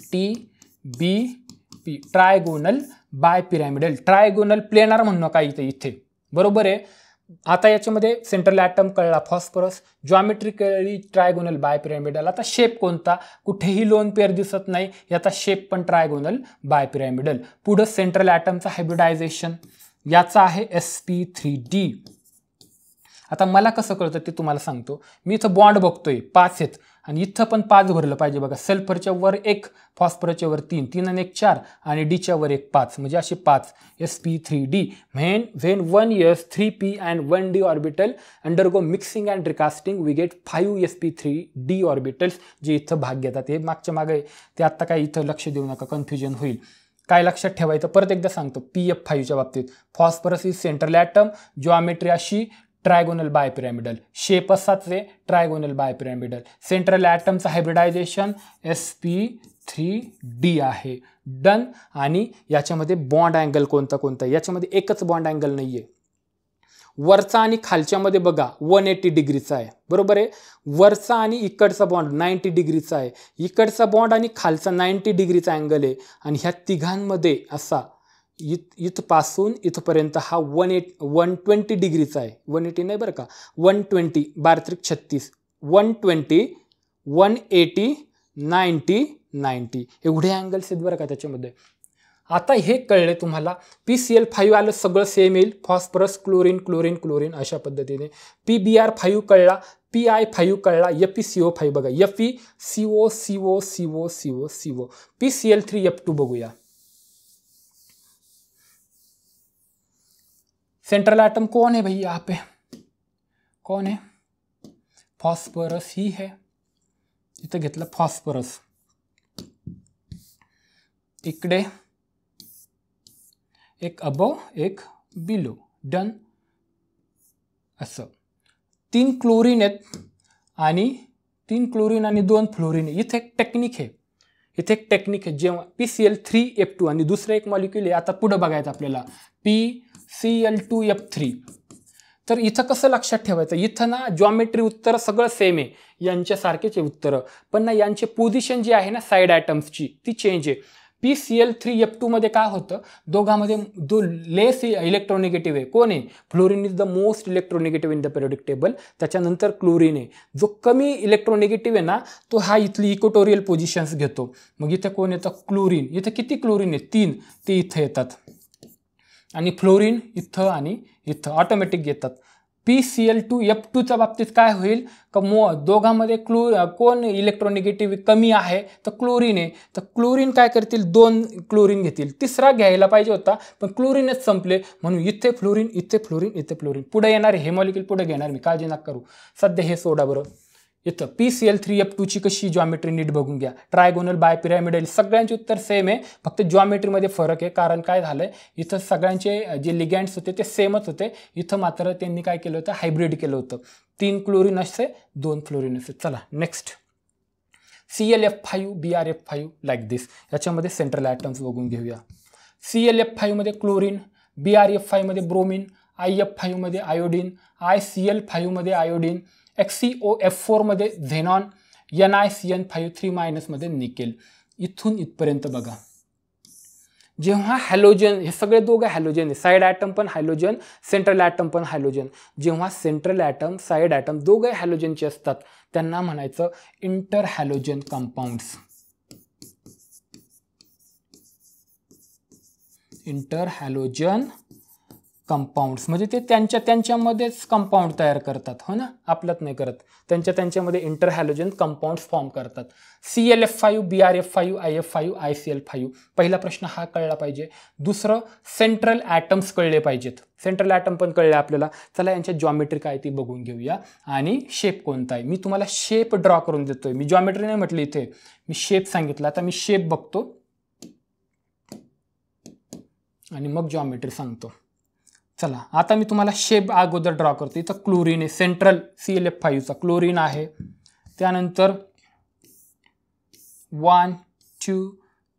TBP trigonal bye pyramidal, trigonal planar म्हणू नका इथे, बरोबर आहे. आता याच्यामध्ये सेंट्रल ॲटम कळला फॉस्फरस, जॉमेट्री कळली ट्रायगोनल बाय पिरॅमिडल. आता शेप कोणता, कुठेही लोन पेअर दिसत नाही, याचा शेप पण ट्रायगोनल बाय पिरॅमिडल. पुढं सेंट्रल ॲटमचा हायब्रिडायझेशन, याचा आहे sp3d. आता मला कसं कळतं ते तुम्हाला सांगतो. मी इथं बॉन्ड बघतोय 5 आहेत, आणि इथं पण 5 भरलं पाहिजे बघा. सल्फरच्या वर 1, फॉस्फरसच्या वर 3, 3 आणि 1 4, आणि डीच्या वर 1 5, म्हणजे असे 5 sp3d. When 1s 3p and 1d orbital undergo mixing and recasting we get 5 sp3d orbitals, जे इथं भाग घेतात. हे मागच्या मागे, ते आत्ता काय इथं लक्ष देऊ नका, कन्फ्युजन होईल. काय लक्षात ठेवायचं परत एकदा सांगतो. PF5च्या बाबतीत phosphorus is central atom, geometry अशी ट्रायगोनल बाय पिरॅमिडल, शेप असाच आहे ट्रायगोनल बाय पिरॅमिडल. सेंट्रल ॲटमचं हायब्रिडायझेशन sp3d आहे. डन. आणि याच्यामध्ये बॉन्ड अँगल कोणता, याच्यामध्ये एकच बॉन्ड अँगल नाही आहे, वरचा आणि खालच्यामध्ये बघा 180 डिग्रीचा आहे, बरोबर आहे. वरचा आणि इकडचा बॉन्ड 90 डिग्रीचा आहे, इकडचा बॉन्ड आणि खालचा 90 डिग्रीचा अँगल आहे. आणि ह्या तिघांमध्ये असा इथपासून इथपर्यंत हा 120 डिग्रीचा आहे. 180 नाही बरं का, 120 12 36, 120 180 90 90 एवढे अँगल्स आहेत बरं का त्याच्यामध्ये. आता हे कळले तुम्हाला. PCl5 आलं, सगळं सेम येईल, फॉस्फरस क्लोरीन क्लोरीन क्लोरीन अशा पद्धतीने. PBr5 कळला, PI5 कळला, FeCO5 बघा, FeCO CO CO CO CO. PCl3F2 बघूया. सेंट्रल एटम कौन है भाई, यहाँ पे कौन है, फॉस्फरस ही है. इथं घेतलं फॉस्फरस, इकडे एक अबव एक बिलो. डन. असं 3 क्लोरीन आहेत, आणि 3 क्लोरीन आणि 2 फ्लोरीन. इथे एक टेक्निक आहे, जेव्हा PCl3F2 आणि दुसरं एक मॉलिक्यूल आहे, आता पुढे बघायचं आपल्याला PCl2F3. तर इथं कसं लक्षात ठेवायचं, इथं ना जॉमेट्री उत्तर सगळं सेम आहे, यांच्यासारखेच आहे उत्तरं, पण ना यांचे पोझिशन जी आहे ना साईड ॲटम्सची ती चेंज आहे. PCl3F2 मध्ये काय होतं, दोघांमध्ये जो लेस इलेक्ट्रोनिगेटिव्ह आहे कोण आहे, fluorine is the most electronegative in the periodic table, त्याच्यानंतर क्लोरीन आहे. जो कमी इलेक्ट्रोनिगेटिव्ह आहे ना तो हा इथली इक्वेटोरियल पोझिशन्स घेतो. मग इथे कोण येतं, क्लोरीन. इथे किती क्लोरीन आहे, 3, ते इथे येतात आणि फ्लोरीन इथं आणि इथं ऑटोमॅटिक येतात. PCl2F2च्या बाबतीत काय होईल का दोघांमध्ये कोण इलेक्ट्रोनिगेटिव्ह कमी आहे, तर क्लोरीन आहे. तर क्लोरीन काय करतील, 2 क्लोरीन घेतील. तिसरा घ्यायला पाहिजे होता पण क्लोरीनच संपले, म्हणून इथे फ्लोरीन, इथे फ्लोरीन, इथे फ्लोरीन. पुढे येणार हे मॉलिक्यूल पुढे घेणार मी, काळजी नका करू. सध्या हे सोडा बरं. इथं PCl3F2ची कशी जॉमेट्री नीट बघून घ्या. ट्रायगोनल, बायपिरॅमिडल, सगळ्यांचे उत्तर सेम आहे, फक्त जॉमेट्रीमध्ये फरक आहे. कारण काय झालंय, इथं सगळ्यांचे जे लिगँड्स होते ते सेमच होते. इथं मात्र त्यांनी काय केलं होतं, हायब्रिड केलं होतं. 3 क्लोरीन असे, 2 फ्लोरीन असे. चला नेक्स्ट, ClF5 BrF5 लाईक दिस. याच्यामध्ये सेंट्रल ॲटम्स बघून घेऊया. ClF5 मध्ये क्लोरीन, BrF5 मध्ये ब्रोमीन, IF5 मध्ये आयोडीन, ICl5 मध्ये आयोडीन, XeOF4 मध्ये झेनॉन, NiCN5 3- मध्ये निकेल. इथून इथपर्यंत बघा, जेव्हा हॅलोजन, हे सगळे दोघं हॅलोजन आहे, साईड ॲटम पण हॅलोजन, सेंट्रल ॲटम पण हॅलोजन. जेव्हा सेंट्रल ॲटम, साईड ॲटम दोघे हॅलोजनचे असतात त्यांना म्हणायचं inter halogen compounds. Inter halogen compounds म्हणजे ते त्यांच्यामध्येच कंपाऊंड तयार करतात, हो ना, आपल्यात नाही करत. त्यांच्यामध्ये इंटर हॅलोजन कंपाऊंड्स फॉर्म करतात. ClF5 BrF5 IF5 ICl5. पहिला प्रश्न हा कळला पाहिजे. दुसरं, सेंट्रल ॲटम्स कळले पाहिजेत. सेंट्रल ॲटम पण कळले आपल्याला. चला यांच्या जॉमेट्री काय ती बघून घेऊया आणि शेप कोणता आहे. मी तुम्हाला शेप ड्रॉ करून देतोय, मी जॉमेट्री नाही म्हटली इथे, मी शेप सांगितलं. आता मी शेप बघतो आणि मग जॉमेट्री सांगतो. चला आता मी तुम्हाला शेप अगोदर ड्रॉ करतो. इथं क्लोरीन आहे, सेंट्रल ClF5चा क्लोरीन आहे. त्यानंतर 1 2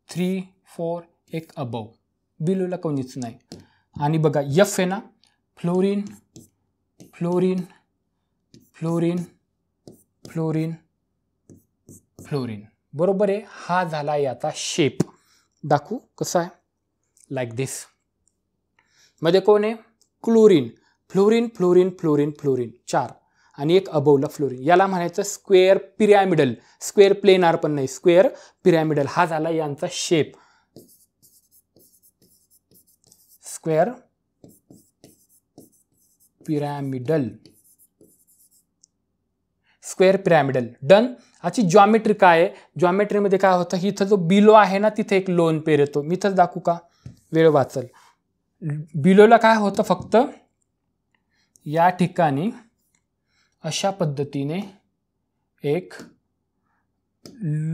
3 4 एक अबव, बिलोला कोणीच नाही. आणि बघा F आहे ना, fluorine fluorine fluorine fluorine fluorine, बरोबर आहे. हा झाला याचा शेप. दाखवू कसा आहे, लाईक दिस. मध्ये कोण आहे, chlorine, fluorine fluorine fluorine fluorine 4 आणि एक अबवला फ्लोरीन. याला म्हणायचं स्क्वेअर पिरॅमिडल. स्क्वेअर प्लेनार पण नाही, स्क्वेअर पिरॅमिडल. हा झाला यांचा shape, square pyramidal. Square pyramidal done. याची जॉमेट्री काय आहे, जॉमेट्रीमध्ये काय होतं, इथं जो बिलो आहे ना तिथे एक लोन पेर येतो. मी तर दाखवू का, वेळ वाचल. बिलोला काय होतं, फक्त या ठिकाणी अशा पद्धतीने एक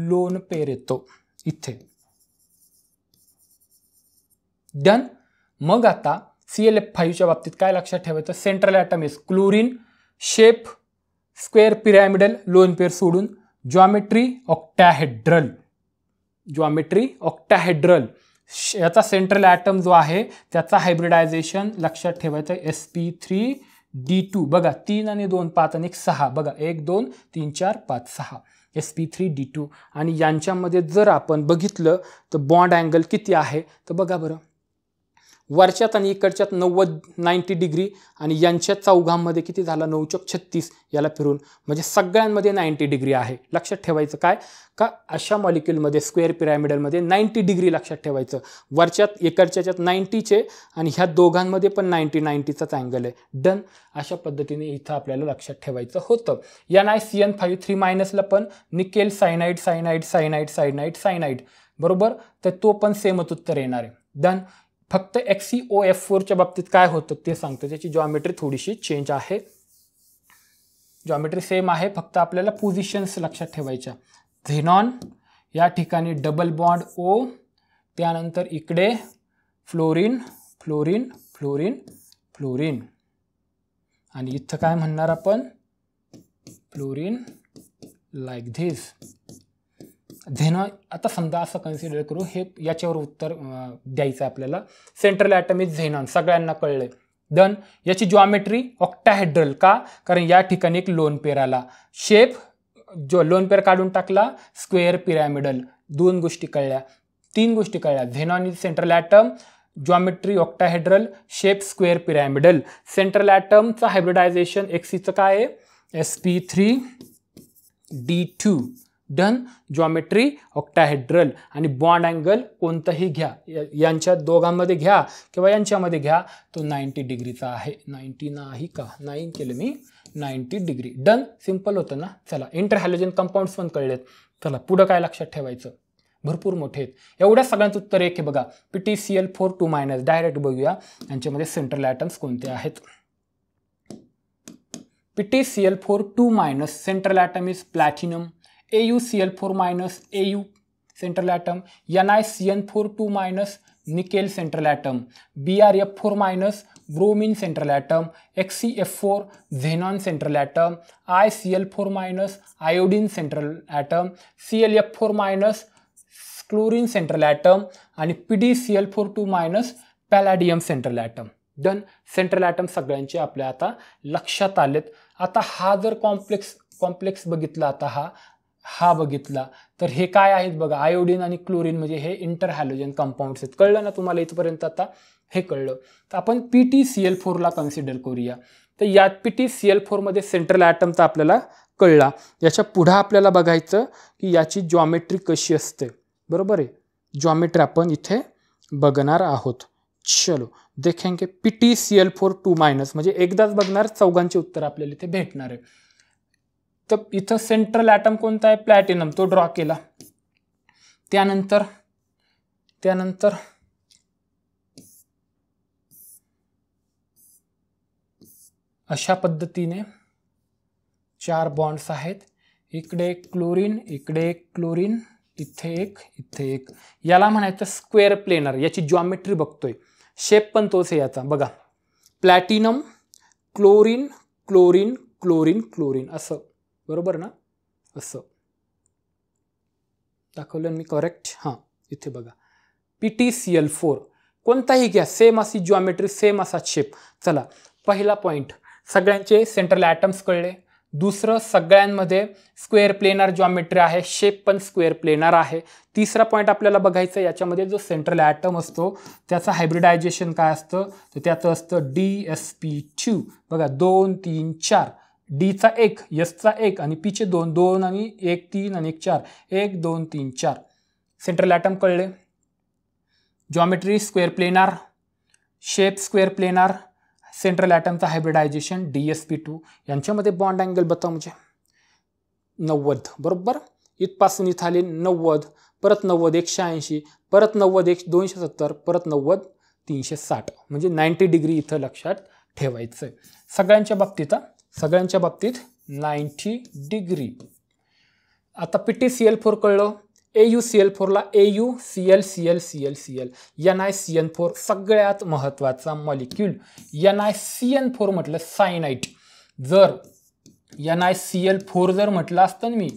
लोन पेर येतो इथे. डन. मग आता ClF5च्या बाबतीत काय लक्षात ठेवायचं, central atom is chlorine, shape square pyramidal, lone pair सोडून, जॉमेट्री ऑक्टाहेड्रल. Geometry octahedral. याचा सेंट्रल ॲटम जो आहे त्याचा हायब्रिडायझेशन लक्षात ठेवायचं sp3d2. बघा 3 आणि 2 5 आणि 6, बघा 1 2 3 4 5 6 sp3d2. आणि यांच्यामध्ये जर आपण बघितलं तर बॉन्ड अँगल किती आहे, तर बघा बरं, वरच्यात आणि इकडच्यात 90 डिग्री आणि यांच्या चौघांमध्ये किती झाला, 9 चौक 36 याला फिरून, म्हणजे सगळ्यांमध्ये 90 डिग्री आहे. लक्षात ठेवायचं काय का अशा मॉलिक्यूलमध्ये स्क्वेअर पिरॅमिडलमध्ये 90 डिग्री लक्षात ठेवायचं. वरच्यात इकडच्याच्यात 90चे आणि ह्या दोघांमध्ये पण 90चाच अँगल आहे. डन. अशा पद्धतीने इथं आपल्याला लक्षात ठेवायचं होतं. NiCN5 3- पण nickel cyanide cyanide cyanide cyanide cyanide, बरोबर, तर तो पण सेमच उत्तर येणार आहे. डन. फक्त XeOF4च्या बाबतीत काय होतं ते सांगतो. त्याची जॉमेट्री थोडीशी चेंज आहे, जॉमेट्री सेम आहे, फक्त आपल्याला पोझिशन्स लक्षात ठेवायच्या. झेनॉन या ठिकाणी डबल बॉन्ड O, त्यानंतर इकडे फ्लोरीन फ्लोरीन फ्लोरीन फ्लोरीन आणि इथं काय म्हणणार आपण, फ्लोरीन लाईक धिस. झेनॉन. आता समजा असं कन्सिडर करू, हे याच्यावर उत्तर द्यायचं आपल्याला. सेंट्रल ॲटम इज झेनॉन, सगळ्यांना कळलंय. डन. याची जॉमेट्री ऑक्टाहेड्रल का, कारण या ठिकाणी एक लोन पेर आला. शेप जो लोन पेर काढून टाकला, स्क्वेअर पिरॅमिडल. 2 गोष्टी कळल्या. तीन गोष्टी कळल्या. Xenon is central atom, geometry octahedral, shape square pyramidal. Central ॲटमचं हायब्रिडायझेशन एक्सीचं काय आहे, sp3d2. डन. Geometry octahedral. आणि बॉन्ड अँगल कोणताही घ्या, यांच्या दोघांमध्ये घ्या किंवा यांच्यामध्ये घ्या, तो 90 डिग्रीचा आहे. 90 नाही का, 9 केलं मी, 90 डिग्री. डन. सिम्पल होतं ना. चला, इंटर हॅलोजन कंपाऊंड्स पण कळलेत. चला पुढं काय लक्षात ठेवायचं, भरपूर मोठे आहेत. एवढ्या सगळ्यांचं उत्तर एक आहे बघा, PtCl4 2- डायरेक्ट बघूया यांच्यामध्ये सेंट्रल ॲटम्स कोणते आहेत. PtCl4 2- central atom is platinum. AuCl4- Au central atom. NiCN4 2- nickel central atom. BrF4- bromine central atom. XeF4 xenon central atom. ICl4- iodine central atom. ClF4- chlorine central atom. आणि PdCl4 2- palladium central atom. Done. Central atom सगळ्यांचे आपल्या आता लक्षात आलेत. आता हा जर complex बघितला, आता हा बघितला, तर हे काय आहेत बघा, आयोडीन आणि क्लोरीन, म्हणजे हे इंटर हॅलोजन कंपाऊंड्स आहेत. कळलं ना तुम्हाला इथपर्यंत? आता हे कळलं तर आपण PtCl4ला कन्सिडर करूया. तर यात PtCl4 मध्ये सेंट्रल ॲटमचा आपल्याला कळला. याच्या पुढं आपल्याला बघायचं की याची जॉमेट्री कशी असते. बरोबर आहे, जॉमेट्री आपण इथे बघणार आहोत. चलो देखेंगे. PtCl4 2- म्हणजे एकदाच बघणार, चौघांचे उत्तर आपल्याला इथे भेटणार आहे. तर इथं सेंट्रल ॲटम कोणता आहे, प्लॅटिनम, तो ड्रॉ केला. त्यानंतर अशा पद्धतीने 4 बॉन्ड्स आहेत. इकडे एक क्लोरीन, इकडे एक क्लोरीन, इथे एक, इथे एक. याला म्हणायचं स्क्वेअर प्लेनर. याची जॉमेट्री बघतोय, शेप पण तोच आहे याचा बघा. Platinum, chlorine, chlorine, chlorine, chlorine, असं. बरोबर ना, असं दाखवलं मी करेक्ट? हां, इथे बघा PtCl4 कोणताही घ्या, सेम अशी जॉमेट्री, सेम असा शेप. चला, पहिला पॉईंट, सगळ्यांचे सेंट्रल ॲटम्स कळले. दुसरं, सगळ्यांमध्ये स्क्वेअर प्लेनर जॉमेट्री आहे, शेप पण स्क्वेअर प्लेनर आहे. तिसरा पॉईंट आपल्याला बघायचं, याच्यामध्ये जो सेंट्रल ॲटम असतो त्याचं हायब्रिडायझेशन काय असतं, तर त्याचं असतं DsP2. बघा 2 3 4, डीचा 1, एसचा 1 आणि पीचे 2, 2 आणि 1 3 आणि 1 4, 1 2 3 4. सेंट्रल ॲटम कळले. Geometry square planar, shape square planar, central ॲटमचा हायब्रिडायझेशन DsP2. यांच्यामध्ये बॉन्ड अँगल बताव म्हणजे 90. बरोबर, इथपासून इथं आले 90, परत 90 180, परत 90 270, परत 90 360, म्हणजे 90 डिग्री इथं लक्षात ठेवायचं आहे. सगळ्यांच्या बाबतीत 90 डिग्री. आता PtCl4 कळलं. AuCl4ला AuCl, NiCN4 सगळ्यात महत्त्वाचा मॉलिक्यूल. NiCN4 म्हटलं सायनाइट. जर NiCl4 जर म्हटलं असतं ना मी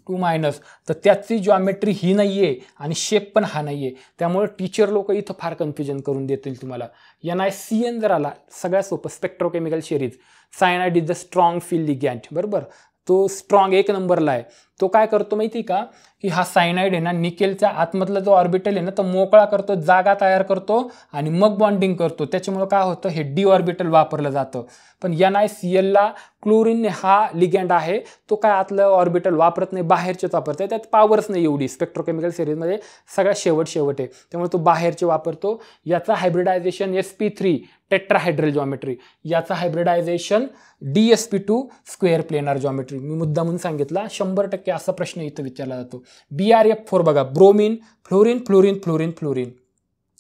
2- तर त्याची जॉमेट्री ही नाही आहे आणि शेप पण हा नाही आहे. त्यामुळे टीचर लोक इथं फार कन्फ्युजन करून देतील तुम्हाला. NiCN जर आला, सगळ्यात सोपं, spectrochemical series. Cyanide is the strong field ligand. बरोबर, तो स्ट्रॉंग 1 नंबरला आहे. तो काय करतो माहिती का, की हा सायनाइड आहे ना, निकेलच्या आतमधला जो ऑर्बिटल आहे ना, तो मोकळा करतो, जागा तयार करतो आणि मग बॉन्डिंग करतो. त्याच्यामुळे काय होतं, हे डी ऑर्बिटल वापरलं जातं. पण NiClला क्लोरीन हा लिगॅंड आहे, तो काय आतलं ऑर्बिटल वापरत नाही, बाहेरचेच वापरते. त्यात पावरच नाही एवढी. स्पेक्ट्रोकेमिकल सिरीजमध्ये सगळ्यात शेवट आहे, त्यामुळे तो बाहेरचे वापरतो. याचा हायब्रिडायझेशन sp3 टेट्राहायड्रल जॉमेट्री, याचा hybridisation DsP2 square planar geometry. मी मुद्दा म्हणून सांगितला, 100% असा प्रश्न इथं विचारला जातो. BrF4 बघा, bromine, fluorine, fluorine, fluorine, fluorine.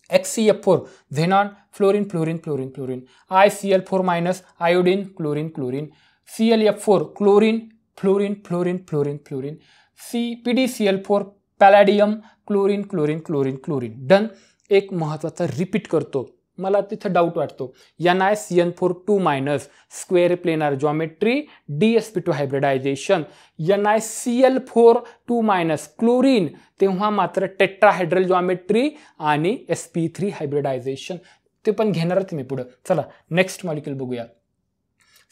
XeF4 xenon, fluorine, fluorine, fluorine, fluorine. ICl4- iodine, chlorine, chlorine. ClF4 chlorine, fluorine, fluorine, fluorine, fluorine. PdCl4 palladium, chlorine, chlorine, chlorine, chlorine. Done. एक महत्त्वाचा रिपीट करतो, मला तिथं डाऊट वाटतो. NiCN4 2- square planar geometry, DsP2 hybridisation. NiCl4 2- chlorine, तेव्हा मात्र tetrahedral geometry आणि sp3 hybridisation. ते पण घेणारच मी पुढं. चला नेक्स्ट मॉलिक्यूल बघूया.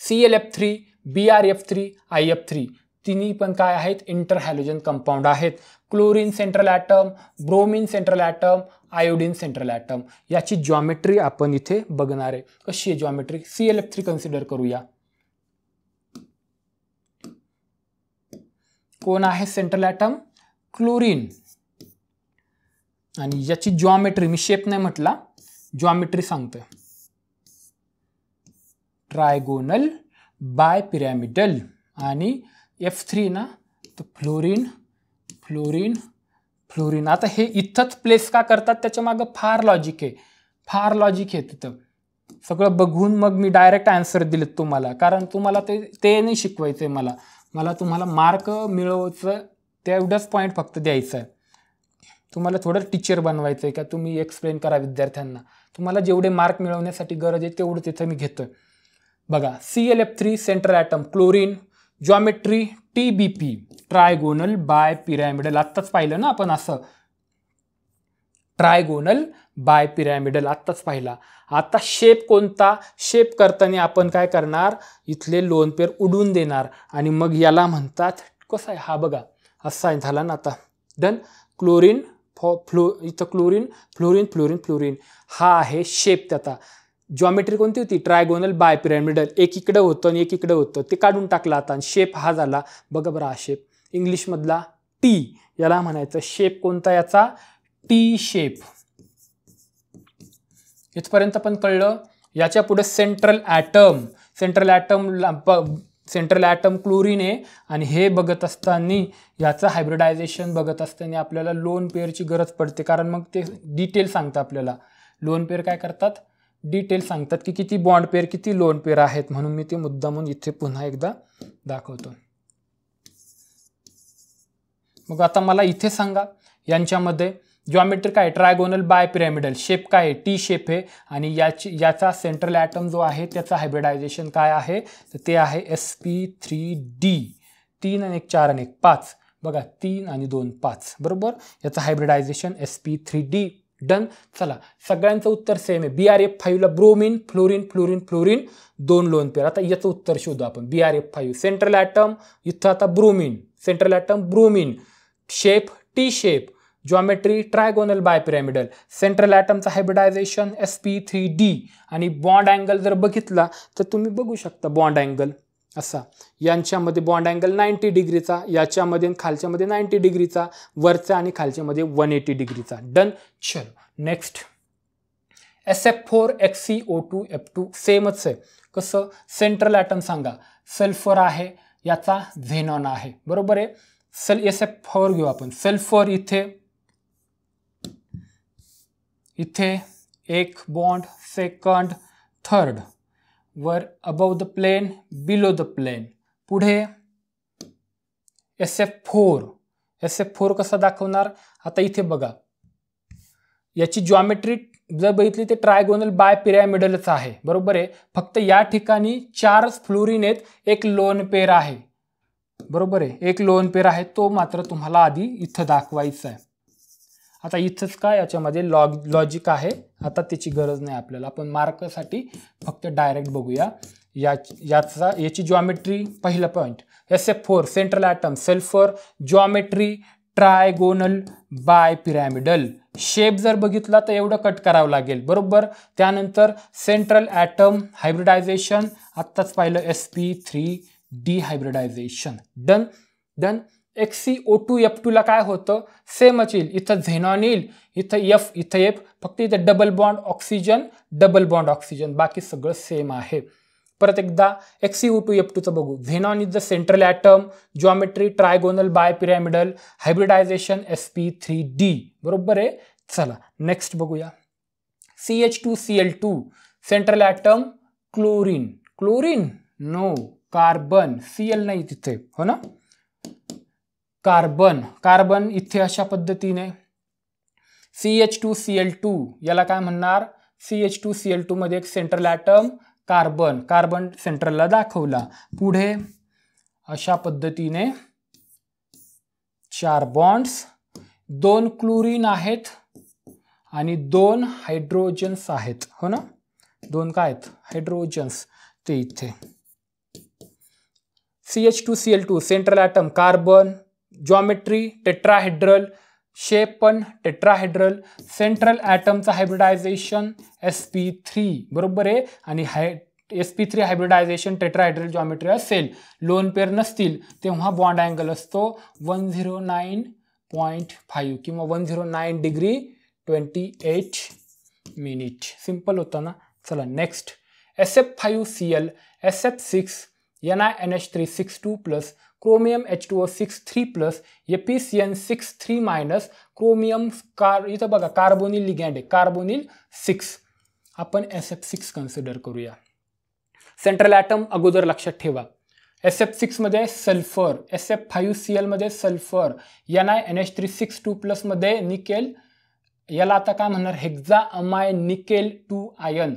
ClF3, BrF3, IF3. तिन्ही पण काय आहेत, इंटर हॅलोजन कंपाऊंड आहेत. Chlorine central atom, bromine central atom, iodine central atom. याची जॉमेट्री आपण इथे बघणार आहे. कशी आहे जॉमेट्री? ClF3 कन्सिडर करूया. कोण आहे सेंट्रल ॲटम? क्लोरीन. आणि याची जॉमेट्री, मी शेप नाही म्हटला, जॉमेट्री सांगतोय. Trigonal bye pyramidal. आणि F3 ना, तर फ्लोरीन फ्लोरीन फ्लोरीन. आता हे इथंच प्लेस का करतात त्याच्या मागं फार लॉजिक आहे, फार लॉजिक आहे तिथं. सगळं बघून मग मी डायरेक्ट आन्सर दिलेत तुम्हाला, कारण तुम्हाला ते नाही शिकवायचं आहे. मला तुम्हाला मार्क मिळवायचं, तेवढंच पॉईंट फक्त द्यायचं आहे. तुम्हाला थोडं टीचर बनवायचं आहे का, तुम्ही एक्सप्लेन करा विद्यार्थ्यांना. तुम्हाला जेवढे मार्क मिळवण्यासाठी गरज आहे तेवढं तिथं मी घेतोय. बघा, ClF3 central atom chlorine, geometry TBP, trigonal bye pyramidal. आत्ताच पाहिलं ना आपण, असं ट्रायगोनल बाय पिरॅमिडल आत्ताच पाहिला. आता शेप कोणता? शेप करताना आपण काय करणार, इथले लोन पेर उडून देणार आणि मग याला म्हणतात, कसं आहे हा बघा, असा झाला ना. आता डन. क्लोरीन इथं क्लोरीन फ्लोरीन फ्लोरीन फ्लोरीन, हा आहे शेप त्याचा. जॉमेट्री कोणती होती? Trigonal bye pyramidal. एक इकडं होतं आणि एक इकडं होतं, ते काढून टाकलं आता आणि शेप हा झाला. बघा बरं, हा शेप इंग्लिशमधला T, याला म्हणायचं शेप कोणता याचा? T shape. इथपर्यंत पण कळलं. याच्या पुढे central atom. Central atom chlorine आहे आणि हे बघत असताना, याचं हायब्रिडायझेशन बघत असताना आपल्याला लोन पेअरची गरज पडते, कारण मग ते डिटेल सांगतं आपल्याला. लोन पेअर काय करतात? डिटेल सांगतात की किती बॉन्ड पेअर, किती लोन पेअर आहेत. म्हणून मी ते मुद्दामून इथे पुन्हा एकदा दाखवतो. मग आता मला इथे सांगा, यांच्यामध्ये जॉमेट्री काय? Trigonal bye pyramidal. शेप काय? T शेप आहे. आणि याचा सेंट्रल ॲटम जो आहे त्याचा हायब्रिडायझेशन काय आहे? तर ते आहे sp3d. 3 आणि 1 4 आणि 1 5. बघा, 3 आणि 2 5, बरोबर. याचं हायब्रिडायझेशन sp3d. डन. चला, सगळ्यांचं उत्तर सेम आहे. BrF5 ला bromine fluorine fluorine fluorine 2 lone pair. आता याचं उत्तर शोधू आपण. BrF5 सेंट्रल ॲटम, इथं आता bromine, central atom bromine, shape T shape, geometry trigonal bye pyramidal, central ॲटमचा हायब्रिडायझेशन sp3d. आणि बॉन्ड अँगल जर बघितला तर तुम्ही बघू शकता बॉन्ड अँगल असा. यांच्यामध्ये बॉन्ड अँगल 90 डिग्रीचा, याच्यामध्ये खालच्यामध्ये 90 डिग्रीचा, वरच्या आणि खालच्यामध्ये 180 डिग्रीचा. डन. चलो नेक्स्ट. SF4HCO2F2 सेमच आहे. कसं? सेंट्रल ॲटम सांगा. सल्फर आहे, याचा झेनॉन आहे, बरोबर आहे. SF4 घेऊ आपण. सल्फर इथे एक बॉन्ड, सेकंड, थर्ड, वर above the plane, below the plane. पुढे SF4 कसा दाखवणार? आता इथे बघा, याची जॉमेट्री जर बघितली ते ट्रायगोनल बाय पिरॅमिडलच आहे, बरोबर आहे. फक्त या ठिकाणी 4 फ्लोरीन आहेत, एक लोन पेअर आहे, बरोबर आहे. एक लोन पेअर आहे, तो मात्र तुम्हाला आधी इथं दाखवायचा आहे. आता इथंच काय याच्यामध्ये लॉजिक आहे, आता त्याची गरज नाही आपल्याला. आपण मार्कसाठी फक्त डायरेक्ट बघूया. याची जॉमेट्री, पहिला point SF4 central atom sulphur, geometry trigonal bye pyramidal. Shape जर बघितला तर एवढं कट करावं लागेल, बरोबर. त्यानंतर सेंट्रल ॲटम हायब्रिडायझेशन, आत्ताच पाहिलं sp3d हायब्रिडायझेशन. डन. HCO2F2 ला काय होतं? सेमच येईल. इथं झेनॉन येईल, इथं इथं F, फक्त इथं डबल बॉन्ड ऑक्सिजन, बाकी सगळं सेम आहे. परत एकदा HCO2F2चं बघू. Xenon is the central atom, geometry trigonal bye pyramidal, hybridization sp3d, बरोबर आहे. चला नेक्स्ट बघूया. CH2Cl2 central atom chlorine no, carbon, Cl नाही तिथे, हो ना. कार्बन इथे अशा पद्धतीने. CH2Cl2 याला काय म्हणणार? CH2Cl2 मध्ये एक सेंट्रल ॲटम कार्बन सेंट्रलला दाखवला. पुढे अशा पद्धतीने 4 बॉन्ड्स, 2 क्लोरीन आहेत आणि 2 हायड्रोजन्स आहेत, हो ना. 2 काय आहेत? हायड्रोजन्स. ते इथे CH2Cl2 central atom carbon, geometry tetrahedral, shape पण टेट्राहेड्रल, सेंट्रल ॲटमचं हायब्रिडायझेशन sp3 बरोबर आहे, आणि sp3 हायब्रिडायझेशन टेट्राहेड्रल जॉमेट्री असेल, लोन पेअर नसतील तेव्हा बॉन्ड अँगल असतो 109.5 किंवा 109 डिग्री 28 मिनिट. सिंपल होतं ना. चला next, SF5Cl SF6 NiNH3 6 chromium H2O6 3 FeCN6 chromium इथं बघा कार्बोनिल लिगँड आहे, कार्बोनिल 6. आपण SF6 कन्सिडर करूया. सेंट्रल ॲटम अगोदर लक्षात ठेवा. SF6 मध्ये सल्फर, SF5Cl मध्ये सल्फर, NiNH3 6 मध्ये निकेल, याला आता काय म्हणणार, hexaammine nickel 2 ion,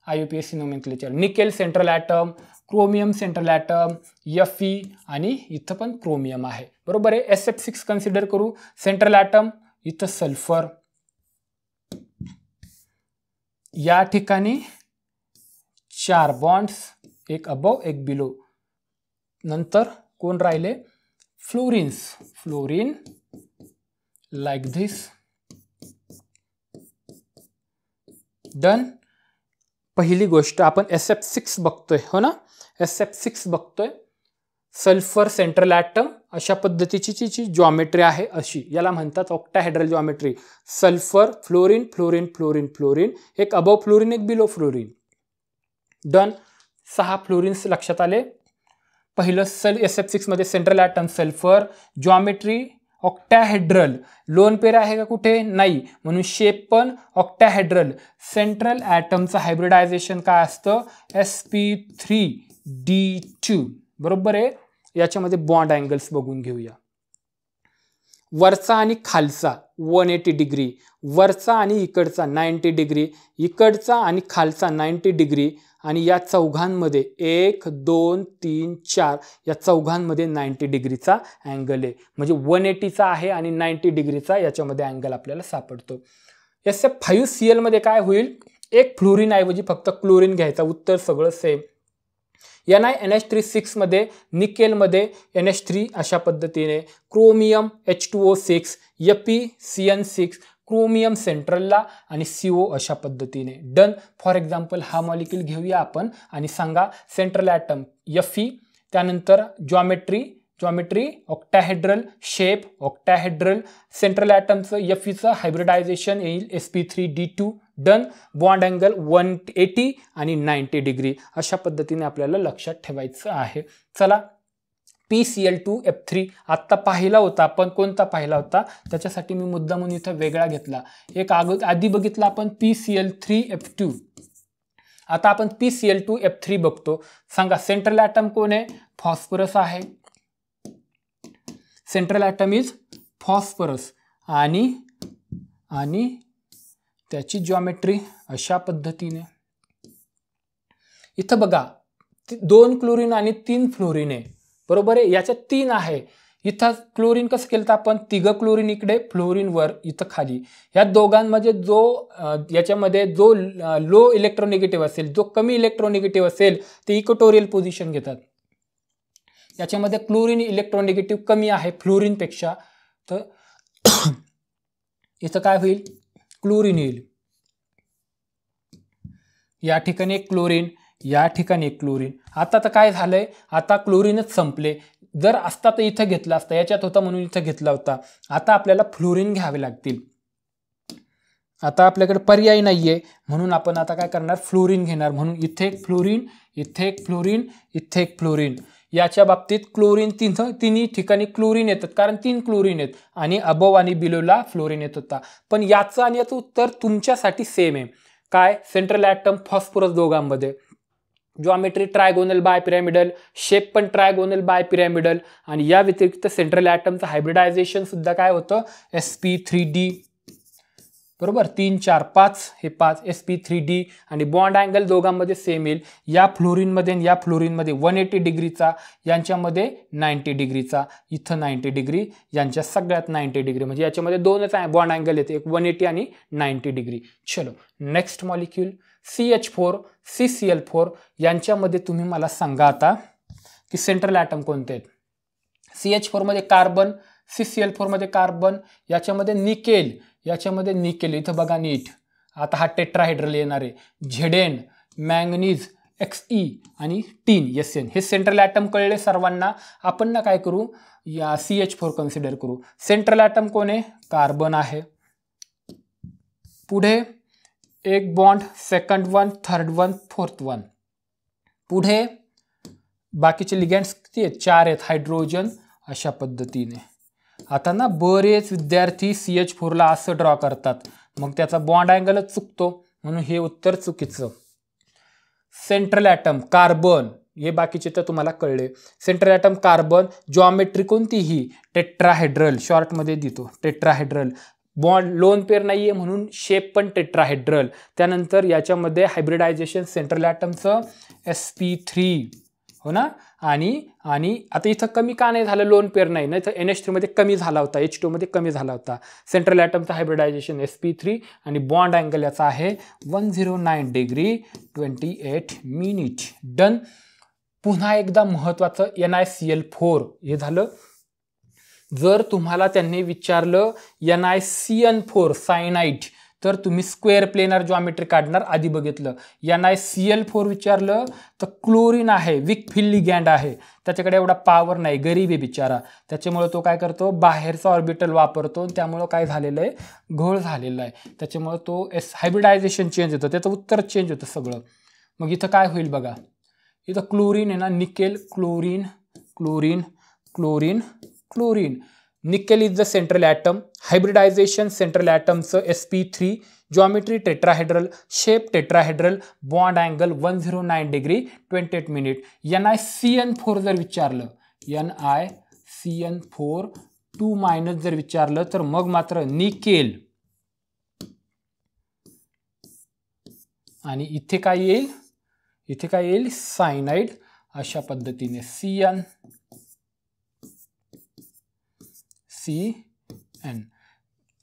IUPAC nomenclature. Nickel central atom, chromium central atom, Fe आणि इथं पण क्रोमियम आहे बरोबर आहे. SF6 कन्सिडर करू. सेंट्रल ॲटम इथं सल्फर, या ठिकाणी 4 बॉन्ड्स, एक अबव एक बिलो. नंतर कोण राहिले, fluorines, fluorine like this. Done. पहिली गोष्ट आपण SF6 बघतोय हो ना, SF6 बघतोय. सल्फर सेंट्रल ॲटम अशा पद्धतीची जॉमेट्री आहे अशी, याला म्हणतात octahedral geometry. Sulphur, fluorine fluorine fluorine fluorine, एक अबव फ्लोरीन एक बिलो फ्लोरीन. डन. 6 फ्लोरिन्स लक्षात आले. पहिलं SF6 मध्ये central atom sulphur, geometry octahedral, lone pair आहे का कुठे, नाही, म्हणून शेप पण ऑक्टाहेड्रल. सेंट्रल ॲटमचं हायब्रिडायझेशन काय असतं, sp3d2 बरोबर आहे. याच्यामध्ये बॉन्ड अँगल्स बघून घेऊया. वरचा आणि खालचा 180 डिग्री, वरचा आणि इकडचा 90 डिग्री, इकडचा आणि खालचा 90 डिग्री, आणि या चौघांमध्ये 1 2 3 4 या चौघांमध्ये 90 डिग्रीचा अँगल आहे. म्हणजे 180चा आहे आणि 90 डिग्रीचा याच्यामध्ये अँगल आपल्याला सापडतो. SF5Cl मध्ये काय होईल, एक फ्लोरीन ऐवजी फक्त क्लोरीन घ्यायचा, उत्तर सगळं सेम. NiNH3 6 मध्ये, निकेलमध्ये NH3 अशा पद्धतीने, क्रोमियम H2O6, FeCN6, क्रोमियम सेंट्रलला आणि CO अशा पद्धतीने. डन. फॉर एक्झाम्पल हा मॉलिक्यूल घेऊया आपण आणि सांगा सेंट्रल ॲटम Fe, त्यानंतर geometry octahedral, shape octahedral, central ॲटमचं Feचं हायब्रिडायझेशन येईल sp3d2. डन. बॉन्ड अँगल 180 आणि 90 डिग्री अशा पद्धतीने आपल्याला लक्षात ठेवायचं आहे. चला, PCl2F3 आत्ता पाहिला होता आपण, कोणता पाहिला होता, त्याच्यासाठी मी मुद्दा म्हणून इथं वेगळा घेतला. एक आधी बघितला आपण PCl3F2, आता आपण PCl2F3 बघतो. सांगा सेंट्रल ॲटम कोण आहे, फॉस्फरस आहे. सेंट्रल ॲटम इज फॉस्फरस, आणि त्याची जॉमेट्री अशा पद्धतीने. इथं बघा 2 क्लोरीन आणि 3 फ्लोरीन आहे बरोबर आहे. याच्यात 3 आहे. इथं क्लोरीन कसं केलं तर आपण, 3 क्लोरीन इकडे, फ्लोरीन वर, इथं खाली. या दोघांमध्ये याच्यामध्ये जो लो इलेक्ट्रोनिगेटिव्ह असेल, जो कमी इलेक्ट्रोनिगेटिव्ह असेल, ते इक्वेटोरियल पोझिशन घेतात. याच्यामध्ये क्लोरीन इलेक्ट्रोनिगेटिव्ह कमी आहे फ्लोरीनपेक्षा, तर इथं काय होईल, क्लोरीन येईल. या ठिकाणी एक क्लोरीन, या ठिकाणी एक क्लोरीन. आता तर काय झालंय, आता क्लोरीनच संपले. जर असता तर इथं घेतला असता, याच्यात होता म्हणून इथं घेतला होता. आता आपल्याला फ्लोरीन घ्यावे लागतील. आता आपल्याकडे पर्याय नाहीये, म्हणून आपण आता काय करणार, फ्लोरीन घेणार. म्हणून इथे एक फ्लोरीन, इथे एक फ्लोरीन, इथे एक फ्लोरीन. याच्या बाबतीत क्लोरीन तिन्ही ठिकाणी क्लोरीन येतात, कारण 3 क्लोरीन आहेत, आणि अबव आणि बिलोला फ्लोरीन येत होता. पण याचं आणि याचं उत्तर तुमच्यासाठी सेम आहे. काय, सेंट्रल ॲटम फॉस्फरस दोघांमध्ये, geometry trigonal bye pyramidal, shape पण ट्रायगोनल बाय पिरॅमिडल, आणि या व्यतिरिक्त सेंट्रल ॲटमचं हायब्रिडायझेशन सुद्धा काय होतं, sp3d बरोबर. 3 4 5 हे 5 sp3d, आणि बॉन्ड अँगल दोघांमध्ये सेम येईल. या फ्लोरीनमध्ये आणि या फ्लोरीनमध्ये 180 डिग्रीचा, यांच्यामध्ये 90 डिग्रीचा, इथं 90 डिग्री, यांच्या सगळ्यात 90 डिग्री, म्हणजे याच्यामध्ये 2च बॉन्ड अँगल येते, एक 180 आणि 90 डिग्री. चलो नेक्स्ट मॉलिक्यूल CH4 CCl4. यांच्यामध्ये तुम्ही मला सांगा आता, की सेंट्रल ॲटम कोणते आहेत. CH4 मध्ये कार्बन, CCl4 मध्ये कार्बन, याच्यामध्ये निकेल, याच्यामध्ये निकेल, इथं बघा नीट. आता हा टेट्राहायड्रल येणार आहे. झेडेन, मॅंगनीज, Xe आणि टीन SN. हे सेंट्रल ॲटम कळले सर्वांना. आपण ना काय करू, या CH4 कन्सिडर करू. सेंट्रल ॲटम कोण आहे, कार्बन आहे. पुढे एक bond, second one, third one, fourth one. पुढे बाकीचे लिगँड्स किती आहेत, 4 आहेत. हायड्रोजन अशा पद्धतीने. आता ना बरेच विद्यार्थी CH4 ला असं ड्रॉ करतात, मग त्याचा बॉन्ड अँगलच चुकतो, म्हणून हे उत्तर चुकीचं. सेंट्रल ॲटम कार्बन, हे बाकीचे तर तुम्हाला कळले. सेंट्रल ॲटम कार्बन, जॉमेट्री कोणतीही टेट्राहेड्रल, शॉर्टमध्ये देतो टेट्राहेड्रल. बॉन्ड लोन पेअर नाहीये म्हणून शेप पण टेट्राहेड्रल. त्यानंतर याच्यामध्ये हायब्रिडायझेशन सेंट्रल ॲटमचं sp3, हो ना. आणि आता इथं कमी का नाही झालं, लोन पेअर नाही, नाही तर NH3 मध्ये कमी झाला होता, H2 मध्ये कमी झाला होता. सेंट्रल ॲटमचं हायब्रिडायझेशन sp3 आणि बॉन्ड अँगल याचा आहे 109 डिग्री 28 मिनिट. डन. पुन्हा एकदा महत्वाचं NiCl4 हे झालं. जर तुम्हाला त्यांनी विचारलं NiCN4 सायनाइड, तर तुम्ही स्क्वेअर प्लेनर जॉमेट्री काढणार, आधी बघितलं. NiCl4 विचारलं तर क्लोरीन आहे, वीक फील्ड लिगँड आहे, त्याच्याकडे एवढा पॉवर नाही, गरीब आहे बिचारा. त्याच्यामुळे तो काय करतो, बाहेरचा ऑर्बिटल वापरतो, त्यामुळं काय झालेलं आहे, घोळ झालेला आहे. त्याच्यामुळे तो हायब्रिडायझेशन चेंज होतं, त्याचं उत्तर चेंज होतं सगळं. मग इथं काय होईल बघा, इथं क्लोरीन आहे ना, nickel, chlorine, chlorine, chlorine, chlorine. Nickel is the central atom. Hybridisation central ॲटमचं sp3, geometry tetrahedral, shape tetrahedral, bond angle 109 degree 28 minute. NiCN4 जर विचारलं, NiCN4 2- जर विचारलं तर मग मात्र निकेल. आणि इथे काय येईल, इथे काय येईल, सायनाइड अशा पद्धतीने. CN.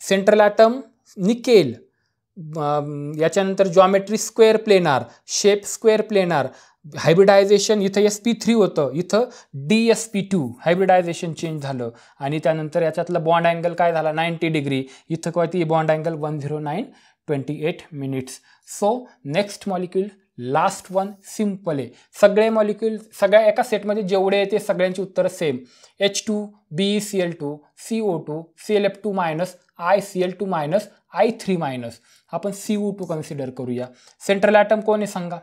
सेंट्रल ॲटम निकेल, याच्यानंतर geometry square planar, shape square planar. Hybridisation इथं sp3 होतं, इथं dsp2 हायब्रिडायझेशन चेंज झालं. आणि त्यानंतर याच्यातला बॉन्ड अँगल काय झाला, 90 डिग्री. इथं काय bond angle 109 28 minutes. So next molecule, last one, simple आहे. सगळे मॉलिक्यूल सगळ्या एका सेटमध्ये जेवढे येते सगळ्यांची उत्तरं same. H2, BeCl2, CO2, Clf2-, ICl2-, I3-. आपण CO2 कन्सिडर करूया. सेंट्रल ॲटम कोण आहे सांगा.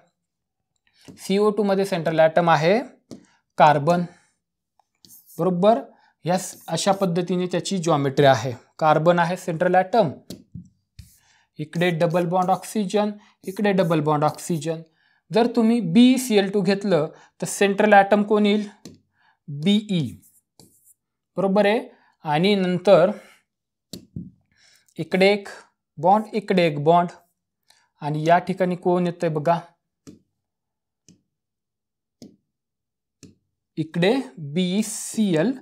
CO2 मध्ये सेंट्रल ॲटम आहे कार्बन, बरोबर. या अशा पद्धतीने त्याची जॉमेट्री आहे. कार्बन आहे सेंट्रल ॲटम, इकडे डबल बॉन्ड ऑक्सिजन, इकडे डबल बॉन्ड ऑक्सिजन. जर तुम्ही BeCl2 घेतलं तर सेंट्रल ॲटम कोण येईल, Be, बरोबर आहे. आणि नंतर इकडे एक बॉन्ड, इकडे एक बॉन्ड, आणि या ठिकाणी कोण येतंय बघा, इकडे BeCl.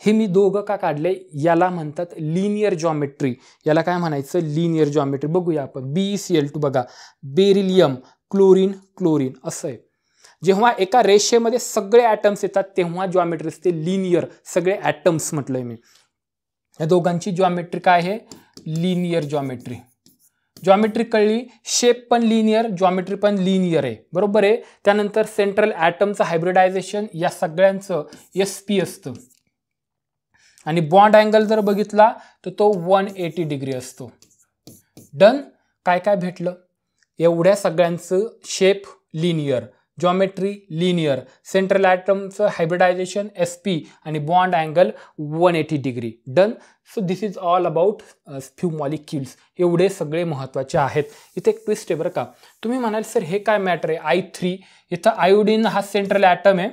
हे मी दोघं का काढले, याला म्हणतात लिनियर जॉमेट्री. याला काय म्हणायचं, लिनियर जॉमेट्री. बघूया आपण. BeCl2 बघा, बेरिलियम, क्लोरीन, क्लोरीन असं आहे. जेव्हा एका रेषेमध्ये सगळे ॲटम्स येतात तेव्हा जॉमेट्री असते लिनियर. सगळे ॲटम्स म्हटलंय मी. या दोघांची जॉमेट्री काय आहे, लिनियर जॉमेट्री. जॉमेट्री कळली, शेप पण लिनियर, जॉमेट्री पण लिनियर आहे, बरोबर आहे. त्यानंतर सेंट्रल ॲटमचं हायब्रिडायझेशन या सगळ्यांचं sp असतं. आणि बॉन्ड अँगल जर बघितला तर तो 180 डिग्री असतो. डन. काय काय भेटलं, एवढ्या सगळ्यांचं shape linear, geometry linear, central ॲटमचं हायब्रिडायझेशन sp आणि bond angle 180 degree. Done. So this is all about few molecules. एवढे सगळे महत्त्वाचे आहेत. इथे एक ट्विस्ट आहे बरं का. तुम्ही म्हणाल सर हे काय मॅटर आहे, I3. इथं आयोडीन हा सेंट्रल ॲटम आहे,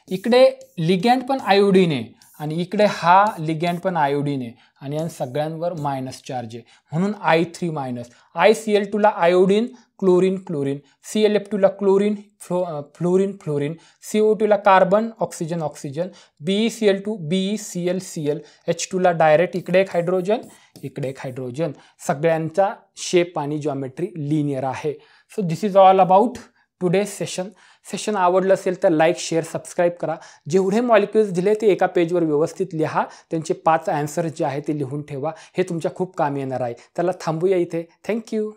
इकडे लिगँड पण आयोडीन आहे, आणि इकडे हा लिगँड पण आयोडीन आहे, आणि या सगळ्यांवर मायनस चार्ज आहे, म्हणून I3-. ICl2 ला आयोडीन, क्लोरीन, क्लोरीन. Clf2 ला क्लोरीन, फ्लोरीन, फ्लोरीन. CO2 ला carbon, oxygen, oxygen. BeCl2, BeCl, H2 ला डायरेक्ट इकडे एक हायड्रोजन, इकडे एक हायड्रोजन. सगळ्यांचा शेप आणि जॉमेट्री लिनियर आहे. So this is all about today session. Session आवडलं असेल तर लाईक, शेअर, सबस्क्राईब करा. जेवढे मॉलिक्युल्स दिले ते एका पेजवर व्यवस्थित लिहा. त्यांचे 5 आन्सर्स जे आहे ते लिहून ठेवा. हे तुमच्या खूप कामी येणार आहे. त्याला थांबूया इथे. थँक्यू.